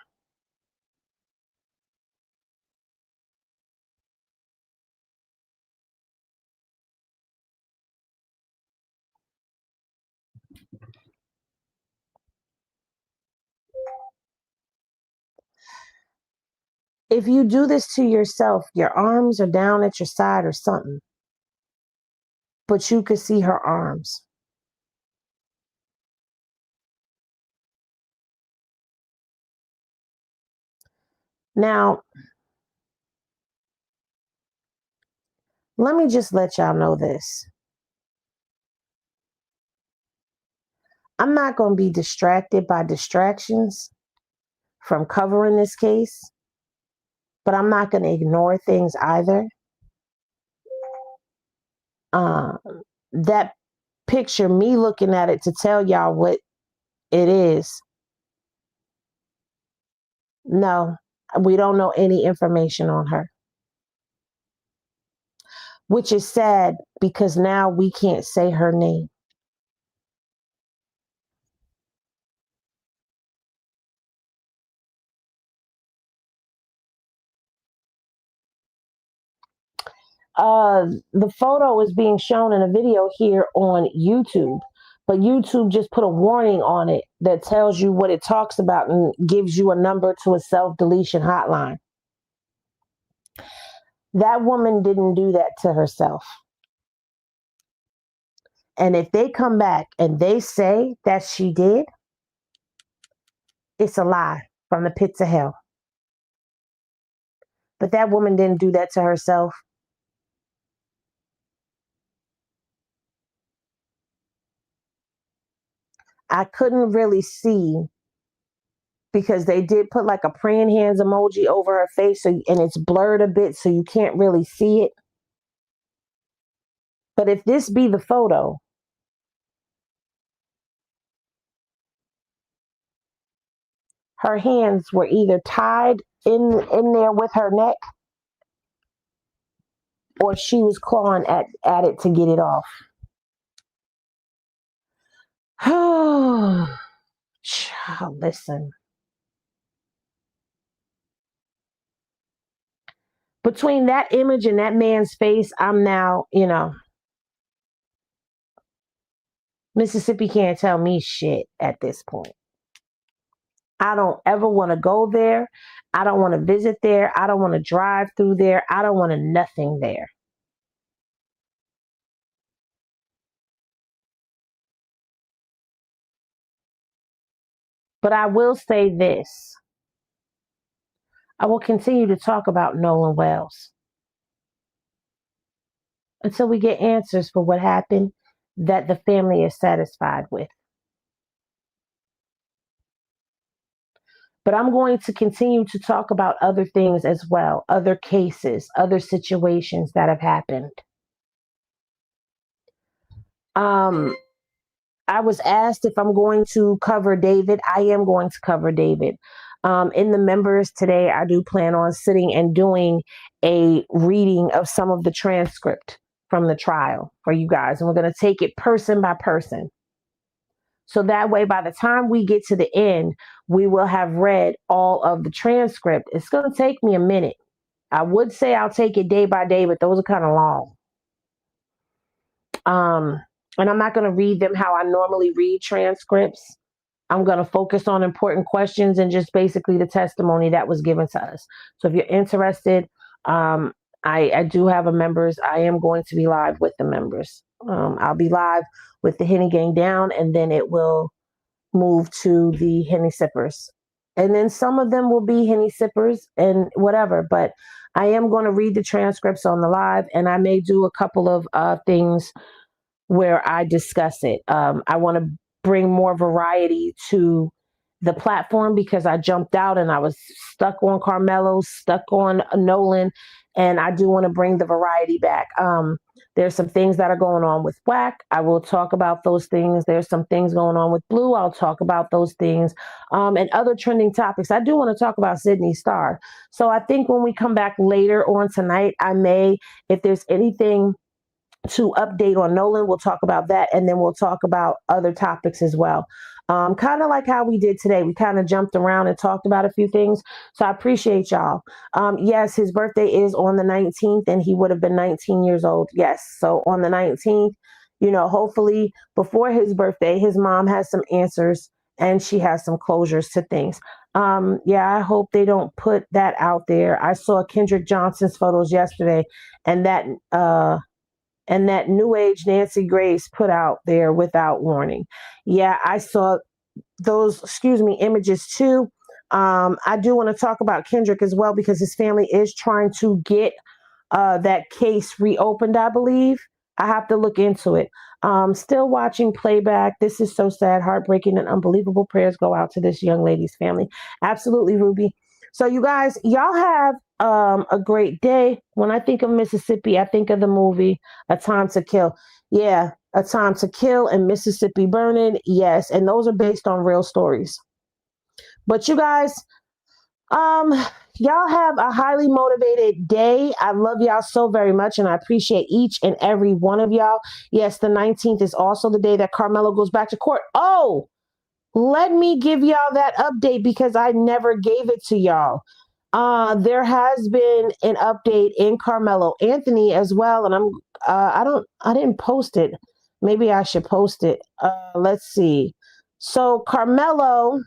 Speaker 3: If you do this to yourself, your arms are down at your side or something, but you could see her arms. Now, let me just let y'all know this. I'm not going to be distracted by distractions from covering this case, but I'm not going to ignore things either. That picture, me looking at it to tell y'all what it is. No, we don't know any information on her. Which is sad because now we can't say her name. The photo is being shown in a video here on YouTube, but YouTube just put a warning on it that tells you what it talks about and gives you a number to a self-deletion hotline. That woman didn't do that to herself. And if they come back and they say that she did, it's a lie from the pits of hell. But that woman didn't do that to herself. I couldn't really see because they did put like a praying hands emoji over her face, and it's blurred a bit, so you can't really see it. But if this be the photo, her hands were either tied in there with her neck, or she was clawing at it to get it off. Oh, child, listen. Between that image and that man's face, I'm now, Mississippi can't tell me shit at this point. I don't ever want to go there. I don't want to visit there. I don't want to drive through there. I don't want to nothing there. But I will say this. I will continue to talk about Nolen Wells until we get answers for what happened that the family is satisfied with. But I'm going to continue to talk about other things as well, other cases, other situations that have happened. I was asked if I'm going to cover David. I am going to cover David. In the members today, I do plan on sitting and doing a reading of some of the transcript from the trial for you guys. And we're going to take it person by person. So that way, by the time we get to the end, we will have read all of the transcript. It's going to take me a minute. I would say I'll take it day by day, but those are kind of long. And I'm not going to read them how I normally read transcripts. I'm going to focus on important questions and just basically the testimony that was given to us. So if you're interested, I do have a members. I am going to be live with the members. I'll be live with the Henny Gang Down, and then it will move to the Henny Sippers. And then some of them will be Henny Sippers and whatever. But I am going to read the transcripts on the live, and I may do a couple of things where I discuss it. I want to bring more variety to the platform because I jumped out and I was stuck on Carmelo, stuck on Nolen, and I do want to bring the variety back. There's some things that are going on with Black. I will talk about those things. There's some things going on with Blue. I'll talk about those things. And other trending topics. I do want to talk about Sydney Starr. So I think when we come back later on tonight, I may, if there's anything to update on Nolen, we'll talk about that, and then we'll talk about other topics as well. Kind of like how we did today. We kind of jumped around and talked about a few things. So I appreciate y'all. Yes, his birthday is on the 19th, and he would have been 19 years old. Yes. So on the 19th, hopefully before his birthday, his mom has some answers and she has some closures to things. I hope they don't put that out there. I saw Kendrick Johnson's photos yesterday, and that new age Nancy Grace put out there without warning. Yeah, I saw those, images too. I do want to talk about Kendrick as well, because his family is trying to get that case reopened, I believe. I have to look into it. Still watching playback. This is so sad, heartbreaking, and unbelievable. Prayers go out to this young lady's family. Absolutely, Ruby. So you guys, y'all have a great day. When I think of Mississippi, I think of the movie A Time to Kill. Yeah, A Time to Kill and Mississippi Burning. Yes, and those are based on real stories. But you guys, y'all have a highly motivated day. I love y'all so very much, and I appreciate each and every one of y'all. Yes, the 19th is also the day that Carmelo goes back to court. Oh, let me give y'all that update, because I never gave it to y'all. There has been an update in Carmelo Anthony as well, and I didn't post it. Maybe I should post it. Let's see. So Carmelo.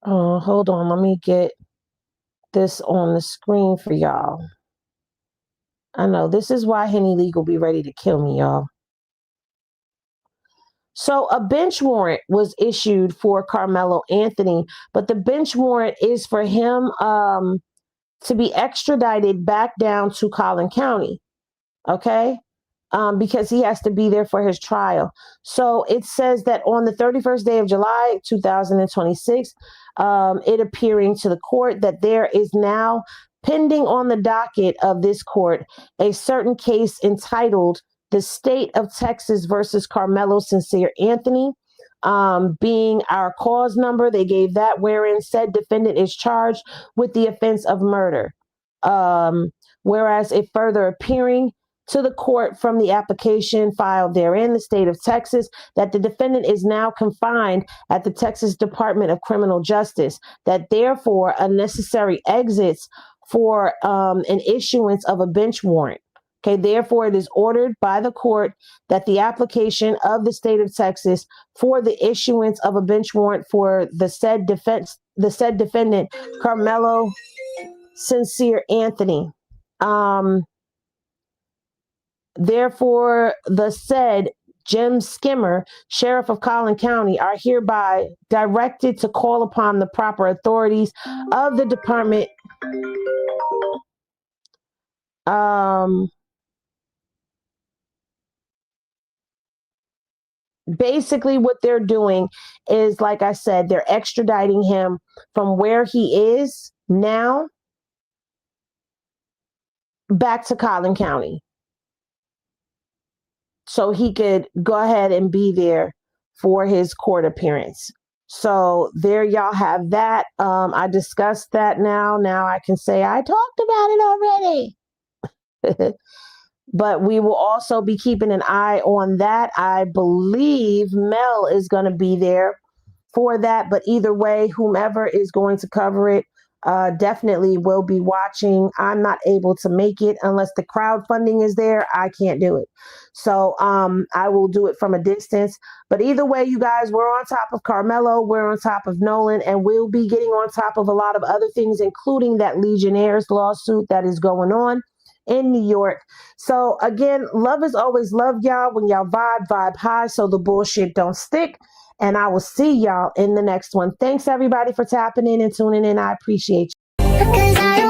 Speaker 3: Hold on. Let me get this on the screen for y'all. I know this is why Henny League will be ready to kill me, y'all. So a bench warrant was issued for Carmelo Anthony, but the bench warrant is for him to be extradited back down to Collin County. Okay? Because he has to be there for his trial. So it says that on the 31st day of July, 2026, it appearing to the court that there is now pending on the docket of this court a certain case entitled The State of Texas versus Carmelo Sincere Anthony, being our cause number. They gave that, wherein said defendant is charged with the offense of murder. Whereas it further appearing to the court from the application filed therein, the state of Texas, that the defendant is now confined at the Texas Department of Criminal Justice, that therefore a necessary exits for an issuance of a bench warrant. Okay, therefore it is ordered by the court that the application of the state of Texas for the issuance of a bench warrant for the said defendant, Carmelo Sincere Anthony. Therefore, the said Jim Skimmer, Sheriff of Collin County, are hereby directed to call upon the proper authorities of the department. Basically, what they're doing is, like I said, they're extraditing him from where he is now back to Collin County, so he could go ahead and be there for his court appearance. So there y'all have that. I discussed that now. Now I can say I talked about it already. But we will also be keeping an eye on that. I believe Mel is going to be there for that. But either way, whomever is going to cover it definitely will be watching. I'm not able to make it unless the crowdfunding is there. I can't do it. So I will do it from a distance. But either way, you guys, we're on top of Carmelo. We're on top of Nolen. And we'll be getting on top of a lot of other things, including that Legionnaires lawsuit that is going on in New York. So again, love is always love, y'all. When y'all vibe high so the bullshit don't stick. And I will see y'all in the next one. Thanks everybody for tapping in and tuning in. I appreciate you.